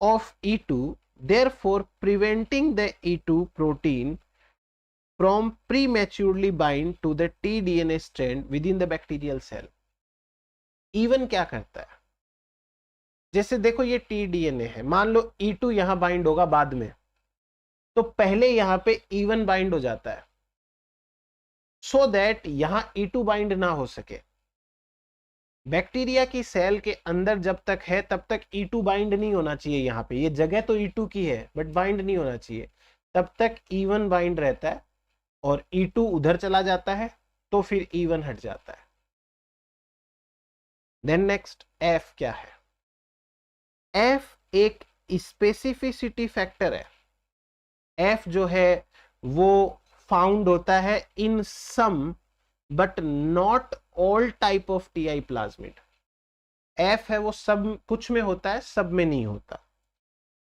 of E2, therefore preventing the E2 protein from prematurely bind to the tDNA strand within the bacterial cell। E1 क्या करता है, जैसे देखो ये tDNA है, मान लो E2 यहां बाइंड होगा बाद में, तो पहले यहां पे E1 बाइंड हो जाता है सो दैट यहां E2 बाइंड ना हो सके। बैक्टीरिया की सेल के अंदर जब तक है तब तक E2 बाइंड नहीं होना चाहिए, यहाँ पे ये जगह तो E2 की है बट बाइंड नहीं होना चाहिए, तब तक E1 बाइंड रहता है और E2 उधर चला जाता है तो फिर E1 हट जाता है। देन नेक्स्ट F क्या है, F एक स्पेसिफिसिटी फैक्टर है। F जो है वो फाउंड होता है in some but not all type of TI plasmid. एफ है वो सब कुछ में होता है, सब में नहीं होता।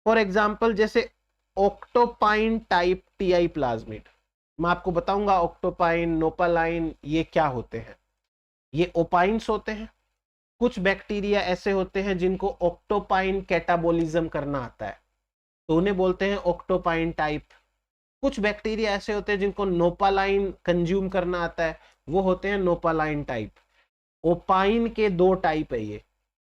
फॉर एग्जाम्पल जैसे ऑक्टोपाइन टाइप टीआई प्लाज्मिड, मैं आपको बताऊंगा ऑक्टोपाइन, नोपालाइन ये क्या होते हैं। ये ओपाइंस होते हैं। कुछ बैक्टीरिया ऐसे होते हैं जिनको ऑक्टोपाइन कैटाबोलिज्म करना आता है, तो उन्हें बोलते हैं ऑक्टोपाइन टाइप। कुछ बैक्टीरिया ऐसे होते हैं जिनको नोपालाइन कंज्यूम करना आता है, वो होते हैं नोपालाइन टाइप। ओपाइन के दो टाइप है ये,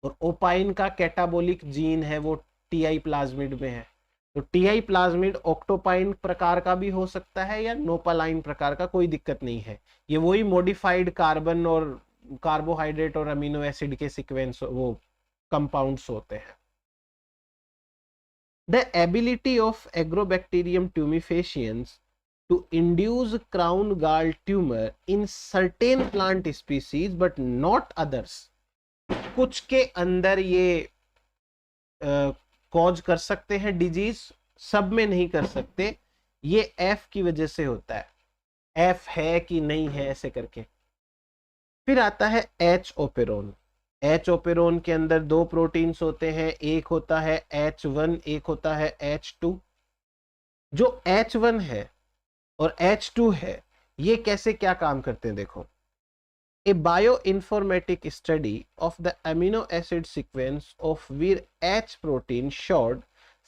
और ओपाइन का कैटाबोलिक जीन है वो टीआई प्लाज्मिड में है। तो टीआई प्लाज्मिड ऑक्टोपाइन प्रकार का भी हो सकता है या नोपालाइन प्रकार का, कोई दिक्कत नहीं है। ये वही मॉडिफाइड कार्बन और कार्बोहाइड्रेट और अमीनो एसिड के सीक्वेंस वो कंपाउंड्स होते हैं। The ability of Agrobacterium tumefaciens to induce crown gall tumor in certain plant species but not others, कुछ के अंदर ये कॉज कर सकते हैं डिजीज, सब में नहीं कर सकते। ये एफ की वजह से होता है, एफ है कि नहीं है ऐसे करके। फिर आता है एच ओपेरोन। एच ओपेरोन के अंदर दो प्रोटीन्स होते हैं, एक होता है H1, एक होता है H2। जो H1 है और H2 है ये कैसे क्या काम करते हैं देखो। A bioinformatic study of the amino acid sequence of Vir H protein showed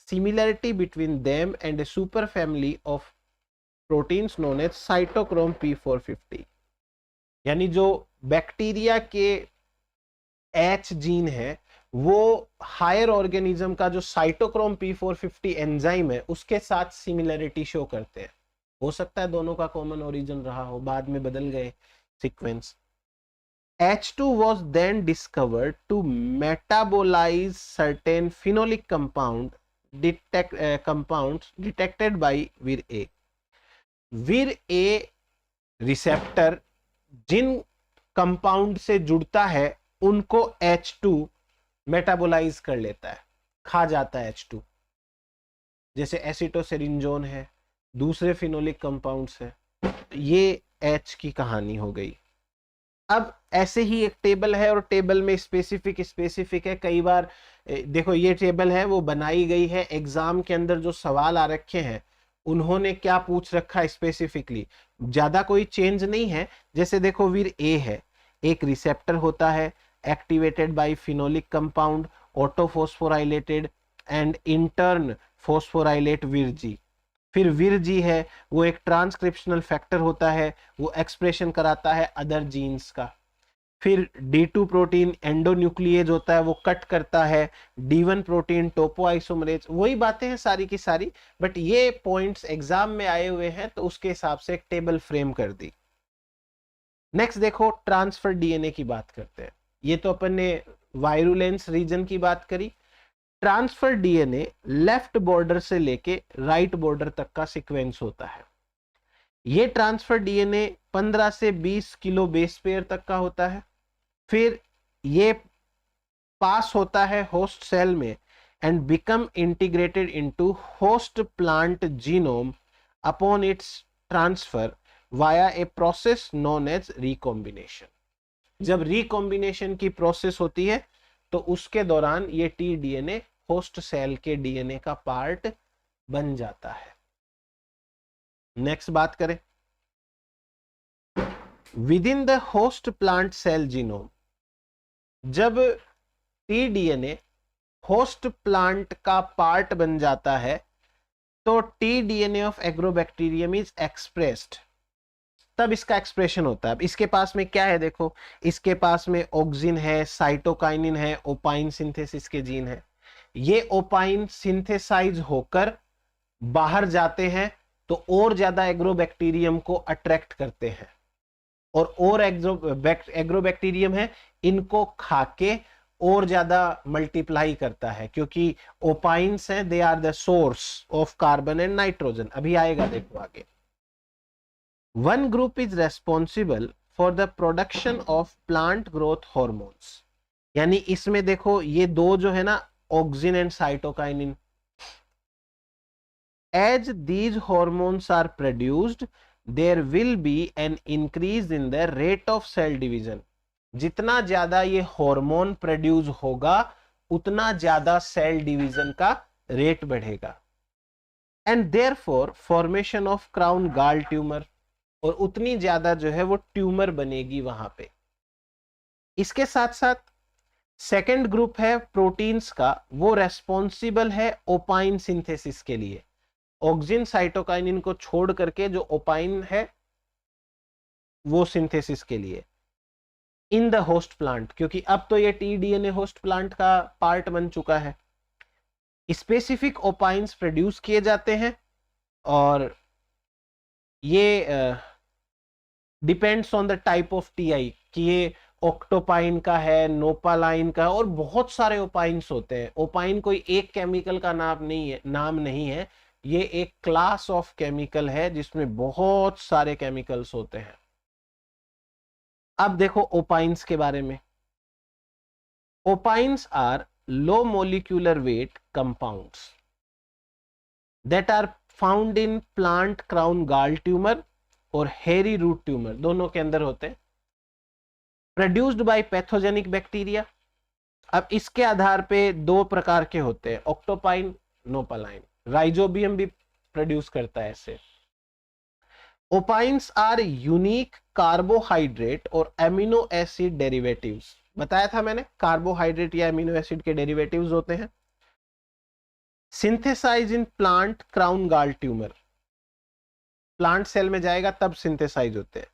similarity between them and a superfamily of proteins known as cytochrome P450। यानी जो बैक्टीरिया के H जीन है वो हायर ऑर्गेनिज्म का जो साइटोक्रोम P450 एंजाइम है उसके साथ सिमिलरिटी शो करते हैं। हो सकता है दोनों का कॉमन ओरिजिन रहा हो, बाद में बदल गए sequence. H2 was then discovered to metabolize certain phenolic compounds detected by Vir A। Vir A receptor जिन कंपाउंड से जुड़ता है उनको H2 मेटाबोलाइज कर लेता है, खा जाता है H2। जैसे एसिटोसेरिंजोन है, दूसरे फिनोलिक कंपाउंड्स है। ये H की कहानी हो गई। अब ऐसे ही एक टेबल है और टेबल में स्पेसिफिक है। कई बार देखो ये टेबल है वो बनाई गई है, एग्जाम के अंदर जो सवाल आ रखे हैं उन्होंने क्या पूछ रखा है स्पेसिफिकली, ज्यादा कोई चेंज नहीं है। जैसे देखो वीर ए है, एक रिसेप्टर होता है activated by phenolic compound autophosphorylated and in turn phosphorylate vir G. फिर वीर जी है वो एक ट्रांसक्रिप्शनल फैक्टर होता है, वो एक्सप्रेशन कराता है अदर जीन्स का। फिर D2 प्रोटीन एंडोन्यूक्लिएज होता है, वो कट करता है D1 प्रोटीन टोपोआइसोमरेज। वही बातें हैं सारी की सारी, बट ये पॉइंट्स एग्जाम में आए हुए हैं तो उसके हिसाब से एक टेबल फ्रेम कर दी। नेक्स्ट देखो ट्रांसफर डीएनए की बात करते हैं। ये तो अपन ने वायरुलेंस रीजन की बात करी। ट्रांसफर डीएनए लेफ्ट बॉर्डर से लेके राइट बॉर्डर तक का सीक्वेंस होता है। ये ट्रांसफर डीएनए 15 से 20 किलो बेस पेयर तक का होता है। फिर ये पास होता है होस्ट सेल में and become integrated into host plant genome upon its transfer via a process known as recombination. जब रिकॉम्बिनेशन की प्रोसेस होती है तो उसके दौरान ये टी डीएनए होस्ट सेल के डीएनए का पार्ट बन जाता है। नेक्स्ट बात करें, within the host plant cell genome, जब टी डीएनए होस्ट प्लांट का पार्ट बन जाता है तो T DNA of Agrobacterium is expressed, तब इसका एक्सप्रेशन होता है। अब इसके पास में क्या है देखो, इसके पास में ऑक्सिन है, साइटोकाइनिन है, ओपाइन सिंथेसिस के जीन है। ये ओपाइन सिंथेसाइज होकर बाहर जाते हैं तो और ज्यादा एग्रोबैक्टीरियम को अट्रैक्ट करते हैं, और एग्रोबैक्टीरियम है इनको खाके और ज्यादा मल्टीप्लाई करता है, क्योंकि ओपाइंस हैं, they are the source of carbon and nitrogen. अभी आएगा देखो आगे। One group is responsible for the production of plant growth hormones, यानी इसमें देखो ये दो जो है ना auxin and cytokinin, as these hormones are produced there will be an increase in the rate of cell division। जितना ज्यादा ये हार्मोन प्रोड्यूस होगा उतना ज्यादा सेल डिवीजन का रेट बढ़ेगा, and therefore formation of crown gall tumour, और उतनी ज्यादा जो है वो ट्यूमर बनेगी वहां पे। इसके साथ साथ सेकेंड ग्रुप है प्रोटीन्स का, वो रेस्पॉन्सिबल है ओपाइन सिंथेसिस के लिए। ऑक्सिन साइटोकाइनिन को छोड़ करके जो ओपाइन है वो सिंथेसिस के लिए इन द होस्ट प्लांट, क्योंकि अब तो ये टीडीएनए होस्ट प्लांट का पार्ट बन चुका है। स्पेसिफिक ओपाइंस प्रोड्यूस किए जाते हैं और ये depends on the type of TI कि ये ऑक्टोपाइन का है, नोपालाइन का, और बहुत सारे ओपाइंस होते हैं। ओपाइन कोई एक केमिकल का नाम नहीं है, ये एक क्लास ऑफ केमिकल है जिसमें बहुत सारे केमिकल्स होते हैं। अब देखो ओपाइंस के बारे में। Opines are low molecular weight compounds that are found in plant crown gall tumour और हेरी रूट ट्यूमर, दोनों के अंदर होते हैं। Produced by pathogenic bacteria. अब इसके आधार पे दो प्रकार के होते हैं, ऑक्टोपाइन, नोपालाइन। राइजोबियम भी प्रोड्यूस करता है ऐसे। ओपाइंस आर यूनिक कार्बोहाइड्रेट और एमिनो एसिड डेरिवेटिव्स। बताया था मैंने, कार्बोहाइड्रेट या एमिनो एसिड के डेरिवेटिव्स होते हैं। सिंथेसाइज इन plant crown gall tumour, plant cell में जाएगा तब सिंथेसाइज होते हैं,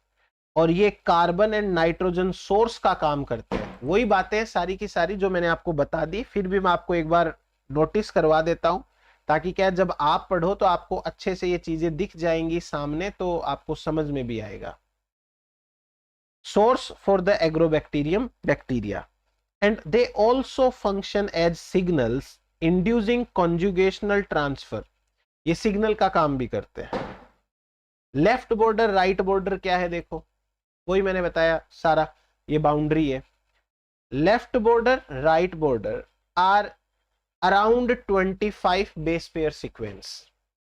और ये कार्बन एंड नाइट्रोजन सोर्स का काम करते हैं। वही बातें सारी की सारी जो मैंने आपको बता दी, फिर भी मैं आपको एक बार नोटिस करवा देता हूं, ताकि क्या जब आप पढ़ो तो आपको अच्छे से ये चीजें दिख जाएंगी सामने, तो आपको समझ में भी आएगा। Source for the Agrobacterium bacteria, and they also function as signals inducing conjugational transfer, ये सिग्नल का काम भी करते हैं। लेफ्ट बॉर्डर राइट बॉर्डर क्या है देखो, वही मैंने बताया सारा, ये बाउंड्री है। Left border right border are around 25 base pair sequence,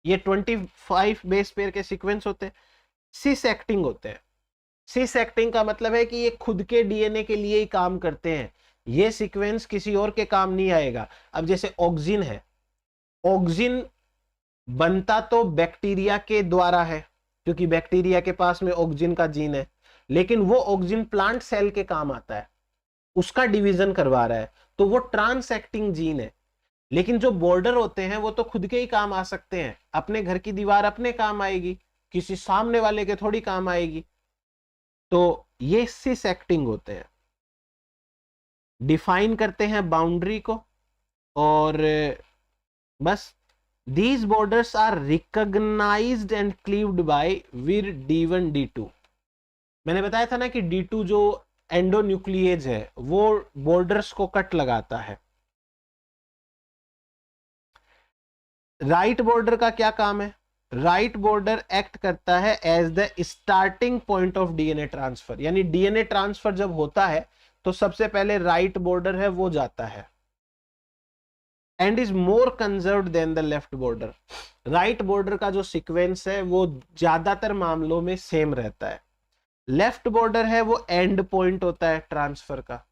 ये 25 बेस पेयर के सीक्वेंस होते हैं। सिस एक्टिंग होते हैं। सिस एक्टिंग का मतलब है कि ये खुद के डीएनए के लिए ही काम करते हैं, ये सीक्वेंस किसी और के काम नहीं आएगा। अब जैसे ऑक्सिन है, ऑक्सिन बनता तो बैक्टीरिया के द्वारा है, क्योंकि बैक्टीरिया के पास में ऑक्सिन का जीन है, लेकिन वो ऑक्सिन प्लांट सेल के काम आता है, उसका डिवीजन करवा रहा है, तो वो ट्रांस एक्टिंग जीन है। लेकिन जो बॉर्डर होते हैं वो तो खुद के ही काम आ सकते हैं, अपने घर की दीवार अपने काम आएगी, किसी सामने वाले के थोड़ी काम आएगी। तो ये सिस एक्टिंग होते हैं। डिफाइन करते हैं बाउंड्री को, और बस these borders are recognized and cleaved by vir D1 D2। मैंने बताया था ना कि D2 जो एंडोन्यूक्लिएज है वो बॉर्डर्स को कट लगाता है। राइट बॉर्डर का क्या काम है? राइट बॉर्डर एक्ट करता है as the starting point of DNA transfer, यानी डीएनए ट्रांसफर जब होता है तो सबसे पहले राइट बॉर्डर है वो जाता है, and is more conserved than the left border. Right border का जो सीक्वेंस है वो ज्यादातर मामलों में सेम रहता है। लेफ्ट बॉर्डर है वो एंड पॉइंट होता है ट्रांसफर का,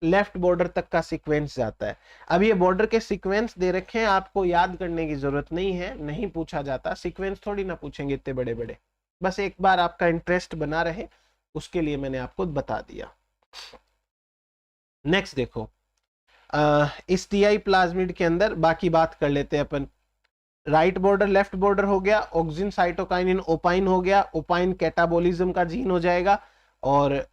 लेफ्ट बॉर्डर तक का सीक्वेंस जाता है। अब ये बॉर्डर के सीक्वेंस दे रखे हैं, आपको याद करने की जरूरत नहीं है, नहीं पूछा जाता, सीक्वेंस थोड़ी ना पूछेंगे इतने बड़े बड़े, बस एक बार आपका इंटरेस्ट बना रहे उसके लिए मैंने आपको बता दिया। नेक्स्ट देखो, इस टीआई प्लाज्मिड के अंदर बाकी बात कर लेते हैं अपन। राइट बॉर्डर लेफ्ट बॉर्डर हो गया, ऑक्सिन साइटोकाइनिन ओपाइन हो गया, ओपाइन कैटाबोलिज्म का जीन हो जाएगा, और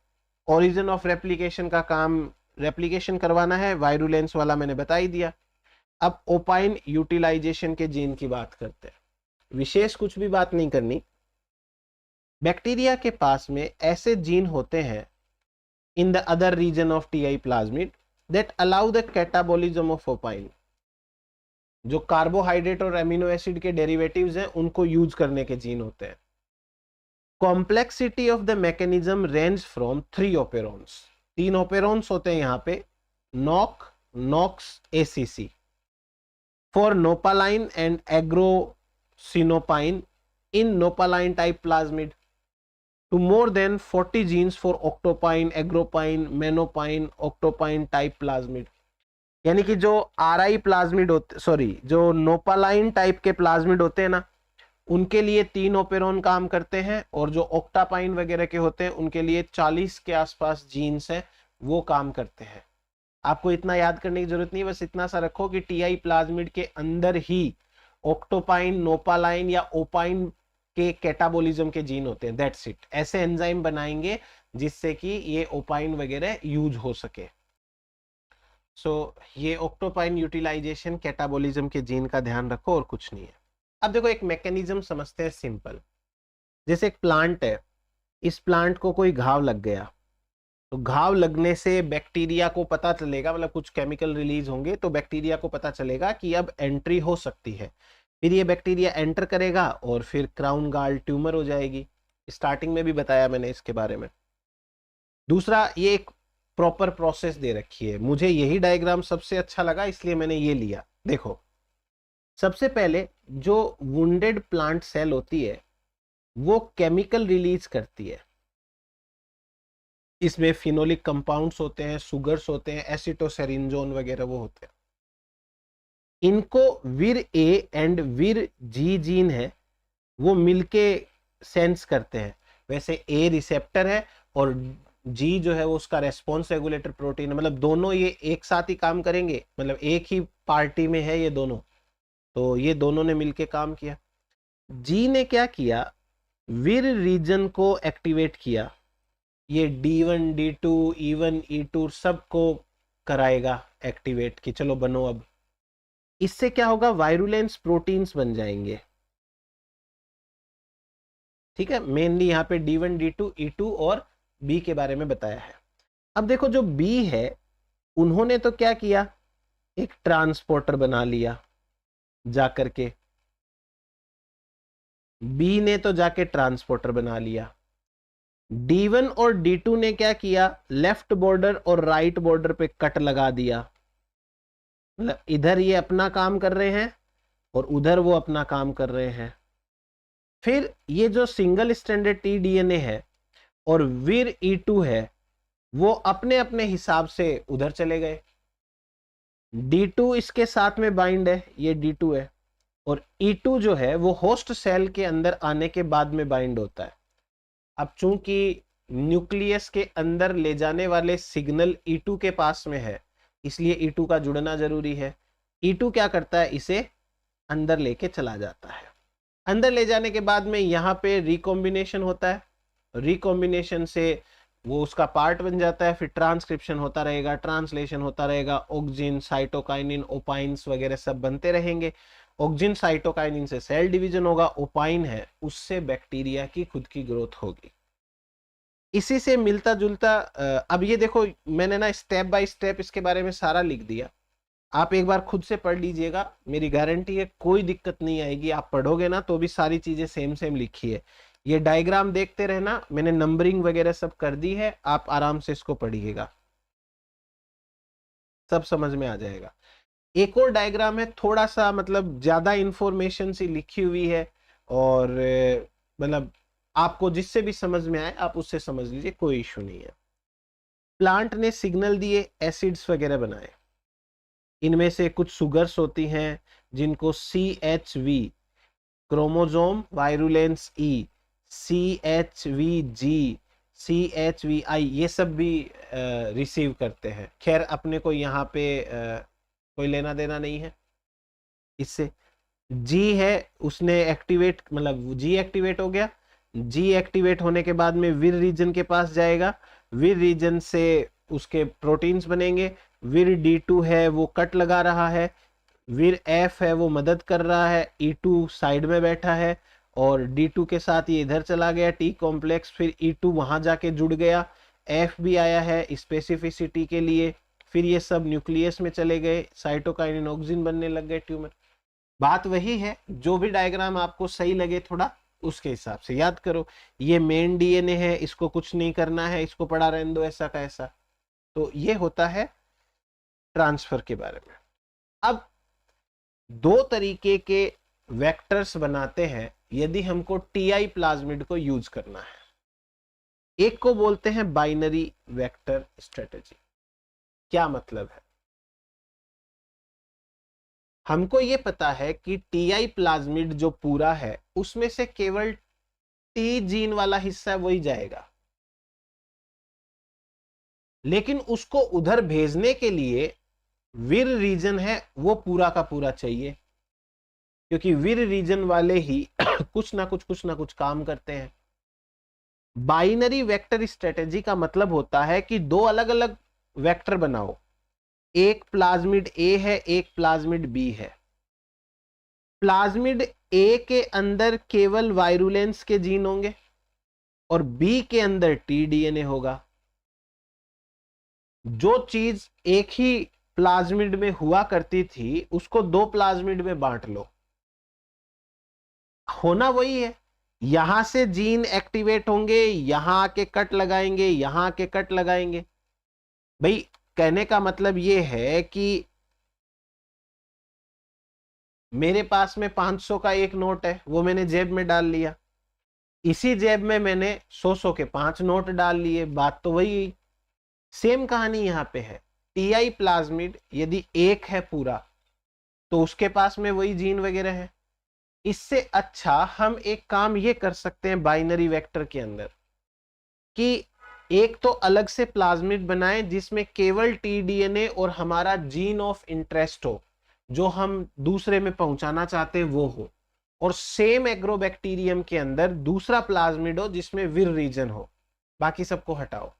ओरिजिन ऑफ रेप्लिकेशन का काम रेप्लिकेशन करवाना है, वायरुलेंस वाला मैंने बता ही दिया। अब ओपाइन यूटिलाइजेशन के जीन की बात करते हैं, विशेष कुछ भी बात नहीं करनी। बैक्टीरिया के पास में ऐसे जीन होते हैं in the other region of TI plasmid that allow the catabolism of opine, जो कार्बोहाइड्रेट और एमिनो एसिड के डेरिवेटिव्स हैं उनको यूज करने के जीन होते हैं। Complexity of the mechanism range from 3 operons, 3 operons होते हैं यहाँ पे, noc, nox, ACC, for nopaline and agrocinopine in nopaline type plasmid. to more than 40 genes for octopine, agropine, menopine, octopine type plasmid। यानी कि जो RI plasmid होते, sorry, जो नोपालाइन type के प्लाज्मिड होते हैं ना, उनके लिए 3 ओपेरॉन काम करते हैं, और जो ऑक्टापाइन वगैरह के होते हैं उनके लिए 40 के आसपास जीन्स हैं, वो काम करते हैं। आपको इतना याद करने की जरूरत नहीं, बस इतना सा रखो कि टीआई प्लाज्मिड के अंदर ही ऑक्टोपाइन, नोपालाइन या ओपाइन के कैटाबोलिज्म के जीन होते हैं, दैट्स इट। ऐसे एंजाइम बनाएंगे जिससे कि ये ओपाइन वगैरह यूज हो सके। सो ये ऑक्टोपाइन यूटिलाइजेशन कैटाबोलिज्म के जीन का ध्यान रखो, और कुछ नहीं है। अब देखो एक मैकेनिज्म समझते हैं सिंपल। जैसे एक प्लांट है, इस प्लांट को कोई घाव लग गया, तो घाव लगने से बैक्टीरिया को पता चलेगा, मतलब कुछ केमिकल रिलीज होंगे, तो बैक्टीरिया को पता चलेगा कि अब एंट्री हो सकती है। फिर ये बैक्टीरिया एंटर करेगा और फिर क्राउन गाल ट्यूमर हो जाएगी। स्टार्टिंग में भी बताया मैंने इसके बारे में। दूसरा, ये एक प्रॉपर प्रोसेस दे रखी है, मुझे यही डायग्राम सबसे अच्छा लगा इसलिए मैंने ये लिया। देखो, सबसे पहले जो वुंडेड प्लांट सेल होती है वो केमिकल रिलीज करती है। इसमें फिनोलिक कंपाउंड्स होते हैं, सुगर्स होते हैं, एसिटोसेरिनजोन वगैरह वो होते हैं। इनको विर ए एंड विर जी जीन है, वो मिलके सेंस करते हैं। वैसे ए रिसेप्टर है और जी जो है वो उसका रेस्पॉन्स रेगुलेटर प्रोटीन है, मतलब दोनों ये एक साथ ही काम करेंगे, मतलब एक ही पार्टी में है ये दोनों, तो ये दोनों ने मिलके काम किया। जी ने क्या किया, विर रीजन को एक्टिवेट किया, ये D1, D2, E1, E2 सबको कराएगा एक्टिवेट कि चलो बनो अब। इससे क्या होगा, वायरुलेंस प्रोटीन्स बन जाएंगे। ठीक है, मेनली यहाँ पे D1, D2, E2 और B के बारे में बताया है। अब देखो जो B है, उन्होंने तो क्या किया, एक ट्रांसपोर्टर बना लिया जाकर के। B ने तो जाके ट्रांसपोर्टर बना लिया। D1 और D2 ने क्या किया, लेफ्ट बॉर्डर और राइट बॉर्डर पे कट लगा दिया, मतलब इधर ये अपना काम कर रहे हैं और उधर वो अपना काम कर रहे हैं। फिर ये जो सिंगल स्ट्रैंडेड टीडीएनए है और विर E2 है, वो अपने अपने हिसाब से उधर चले गए। D2 इसके साथ में बाइंड है, ये D2 है, और E2 जो है वो होस्ट सेल के अंदर आने के बाद में बाइंड होता है। अब चूंकि न्यूक्लियस के अंदर ले जाने वाले सिग्नल E2 के पास में है, इसलिए E2 का जुड़ना जरूरी है। E2 क्या करता है, इसे अंदर लेके चला जाता है। अंदर ले जाने के बाद में यहाँ पे रिकॉम्बिनेशन होता है, रिकॉम्बिनेशन से वो उसका पार्ट बन जाता है, फिर ट्रांसक्रिप्शन होता रहेगा, ट्रांसलेशन होता रहेगा, ऑक्जिन, साइटोकाइनिन, ओपाइंस वगैरह सब बनते रहेंगे। ऑक्जिन साइटोकाइनिन से सेल डिवीजन होगा, ओपाइन है उससे बैक्टीरिया की खुद की ग्रोथ होगी। इसी से मिलता जुलता अब ये देखो मैंने ना स्टेप बाय स्टेप इसके बारे में सारा लिख दिया, आप एक बार खुद से पढ़ लीजिएगा, मेरी गारंटी है कोई दिक्कत नहीं आएगी। आप पढ़ोगे ना तो भी सारी चीजें सेम सेम लिखी है। ये डायग्राम देखते रहना, मैंने नंबरिंग वगैरह सब कर दी है, आप आराम से इसको पढ़िएगा, सब समझ में आ जाएगा। एक और डायग्राम है, थोड़ा सा मतलब ज्यादा इंफॉर्मेशन सी लिखी हुई है, और मतलब आपको जिससे भी समझ में आए आप उससे समझ लीजिए, कोई इशू नहीं है। प्लांट ने सिग्नल दिए, एसिड्स वगैरह बनाए, इनमें से कुछ सुगर्स होती हैं जिनको CHV, chromosome virulence E, CHVG, CHVI, ये सब भी रिसीव करते हैं। खैर अपने को यहाँ पे कोई लेना देना नहीं है इससे। G है, उसने एक्टिवेट, मतलब G एक्टिवेट हो गया। G एक्टिवेट होने के बाद में विर रीजन के पास जाएगा, विर रीजन से उसके प्रोटीन्स बनेंगे। विर D2 है वो कट लगा रहा है, विर F है वो मदद कर रहा है, E2 साइड में बैठा है, और D2 के साथ ये इधर चला गया T कॉम्प्लेक्स, फिर E2 वहां जाके जुड़ गया, F भी आया है स्पेसिफिसिटी के लिए, फिर ये सब न्यूक्लियस में चले गए, साइटोकाइनिन ऑक्सिन बनने लग गए, ट्यूमर। बात वही है, जो भी डायग्राम आपको सही लगे थोड़ा उसके हिसाब से याद करो। ये मेन DNA है, इसको कुछ नहीं करना है, इसको पड़ा रहने दो ऐसा का ऐसा। तो ये होता है ट्रांसफर के बारे में। अब 2 तरीके के वेक्टर्स बनाते हैं यदि हमको TI प्लाज्मिड को यूज करना है। एक को बोलते हैं बाइनरी वेक्टर स्ट्रेटेजी। क्या मतलब है? हमको ये पता है कि टीआई प्लाज्मिड जो पूरा है उसमें से केवल टी जीन वाला हिस्सा वही जाएगा, लेकिन उसको उधर भेजने के लिए विर रीजन है वो पूरा का पूरा चाहिए, क्योंकि विर रीजन वाले ही कुछ ना कुछ काम करते हैं। बाइनरी वेक्टर स्ट्रेटेजी का मतलब होता है कि दो अलग अलग वेक्टर बनाओ, एक प्लाज्मिड ए है, एक प्लाज्मिड बी है। प्लाज्मिड ए के अंदर केवल वायरुलेंस के जीन होंगे और बी के अंदर टीडीएनए होगा। जो चीज एक ही प्लाज्मिड में हुआ करती थी उसको दो प्लाज्मिड में बांट लो, होना वही है। यहां से जीन एक्टिवेट होंगे, यहां आके कट लगाएंगे, यहां आके कट लगाएंगे। भाई कहने का मतलब ये है कि मेरे पास में 500 का एक नोट है, वो मैंने जेब में डाल लिया, इसी जेब में मैंने 100 के 5 नोट डाल लिए, बात तो वही। सेम कहानी यहां पे है। टीआई प्लाज्मिड यदि एक है पूरा तो उसके पास में वही जीन वगैरह है। इससे अच्छा हम एक काम ये कर सकते हैं बाइनरी वेक्टर के अंदर कि एक तो अलग से प्लाज्मिड बनाएं जिसमें केवल टीडीएनए और हमारा जीन ऑफ इंटरेस्ट हो, जो हम दूसरे में पहुंचाना चाहते हैं वो हो, और सेम एग्रोबैक्टीरियम के अंदर दूसरा प्लाज्मिड हो जिसमें विर रीजन हो, बाकी सबको हटाओ।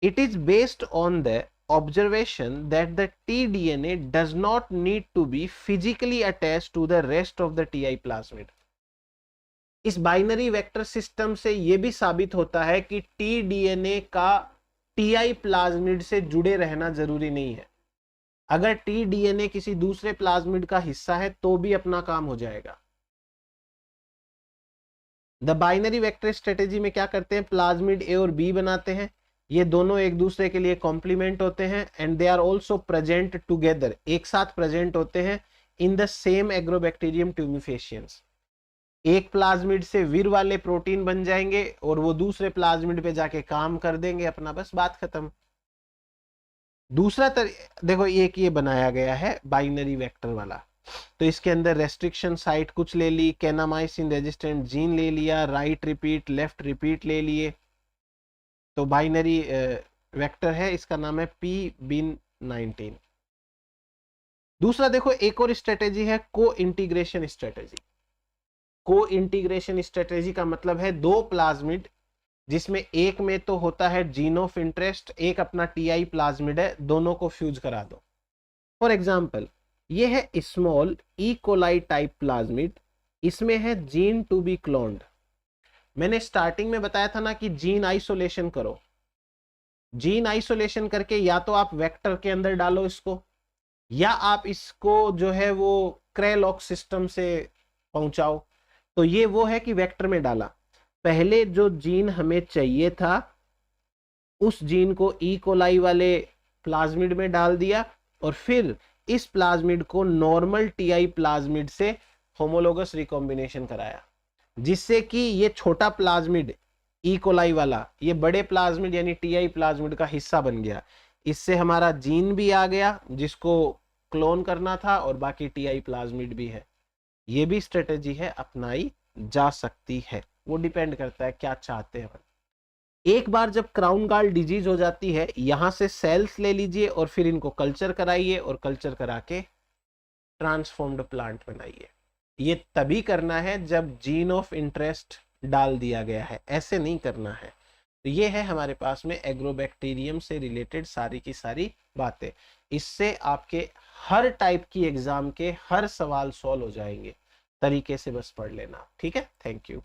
It is based on the observation that the tDNA does not need to be physically attached to the rest of the TI plasmid. इस बाइनरी वेक्टर सिस्टम से यह भी साबित होता है कि टीडीएनए का टीआई प्लाज्मिड से जुड़े रहना जरूरी नहीं है। अगर टीडीएनए किसी दूसरे प्लाज्मिड का हिस्सा है तो भी अपना काम हो जाएगा। द बाइनरी वेक्टर स्ट्रेटेजी में क्या करते हैं, प्लाज्मिड ए और बी बनाते हैं, ये दोनों एक दूसरे के लिए कॉम्प्लीमेंट होते हैं and they are also present together, एक साथ प्रेजेंट होते हैं in the same Agrobacterium tumefaciens. एक प्लाज्मिड से विर वाले प्रोटीन बन जाएंगे और वो दूसरे प्लाज्मिड पे जाके काम कर देंगे अपना, बस बात खत्म। दूसरा देखो एक ये बनाया गया है बाइनरी वेक्टर वाला, तो इसके अंदर रेस्ट्रिक्शन साइट कुछ ले ली, कैनामाइसिन रेजिस्टेंट जीन ले लिया, राइट रिपीट लेफ्ट रिपीट ले लिए, तो बाइनरी वेक्टर है, इसका नाम है PBin19। दूसरा देखो एक और स्ट्रेटेजी है को इंटीग्रेशन स्ट्रेटेजी। को इंटीग्रेशन स्ट्रेटेजी का मतलब है दो प्लाज्मिड जिसमें एक में तो होता है जीन ऑफ इंटरेस्ट, एक अपना टीआई प्लाज्मिड है, दोनों को फ्यूज करा दो। फॉर एग्जांपल ये है small E coli type plasmid, इसमें है जीन टू बी क्लोन्ड। मैंने स्टार्टिंग में बताया था ना कि जीन आइसोलेशन करो, जीन आइसोलेशन करके या तो आप वेक्टर के अंदर डालो इसको, या आप इसको जो है वो क्रेलॉक सिस्टम से पहुंचाओ। तो ये वो है कि वेक्टर में डाला, पहले जो जीन हमें चाहिए था उस जीन को ई कोलाई वाले प्लाज्मिड में डाल दिया और फिर इस प्लाज्मिड को नॉर्मल टीआई प्लाज्मिड से होमोलोगस रिकॉम्बिनेशन कराया, जिससे कि ये छोटा प्लाज्मिड ई कोलाई वाला ये बड़े प्लाज्मिड यानी टीआई प्लाज्मिड का हिस्सा बन गया। इससे हमारा जीन भी आ गया जिसको क्लोन करना था और बाकी टीआई प्लाज्मिड भी है। ये भी स्ट्रेटेजी है, अपनाई जा सकती है, वो डिपेंड करता है क्या चाहते हैं। एक बार जब क्राउन गाल डिजीज हो जाती है, यहां से सेल्स ले लीजिए और फिर इनको कल्चर कराइए और कल्चर करा के ट्रांसफॉर्म्ड प्लांट बनाइए। ये तभी करना है जब जीन ऑफ इंटरेस्ट डाल दिया गया है, ऐसे नहीं करना है। तो ये है हमारे पास में एग्रोबैक्टीरियम से रिलेटेड सारी की सारी बातें। इससे आपके हर टाइप की एग्जाम के हर सवाल सॉल्व हो जाएंगे, तरीके से बस पढ़ लेना, ठीक है। Thank you.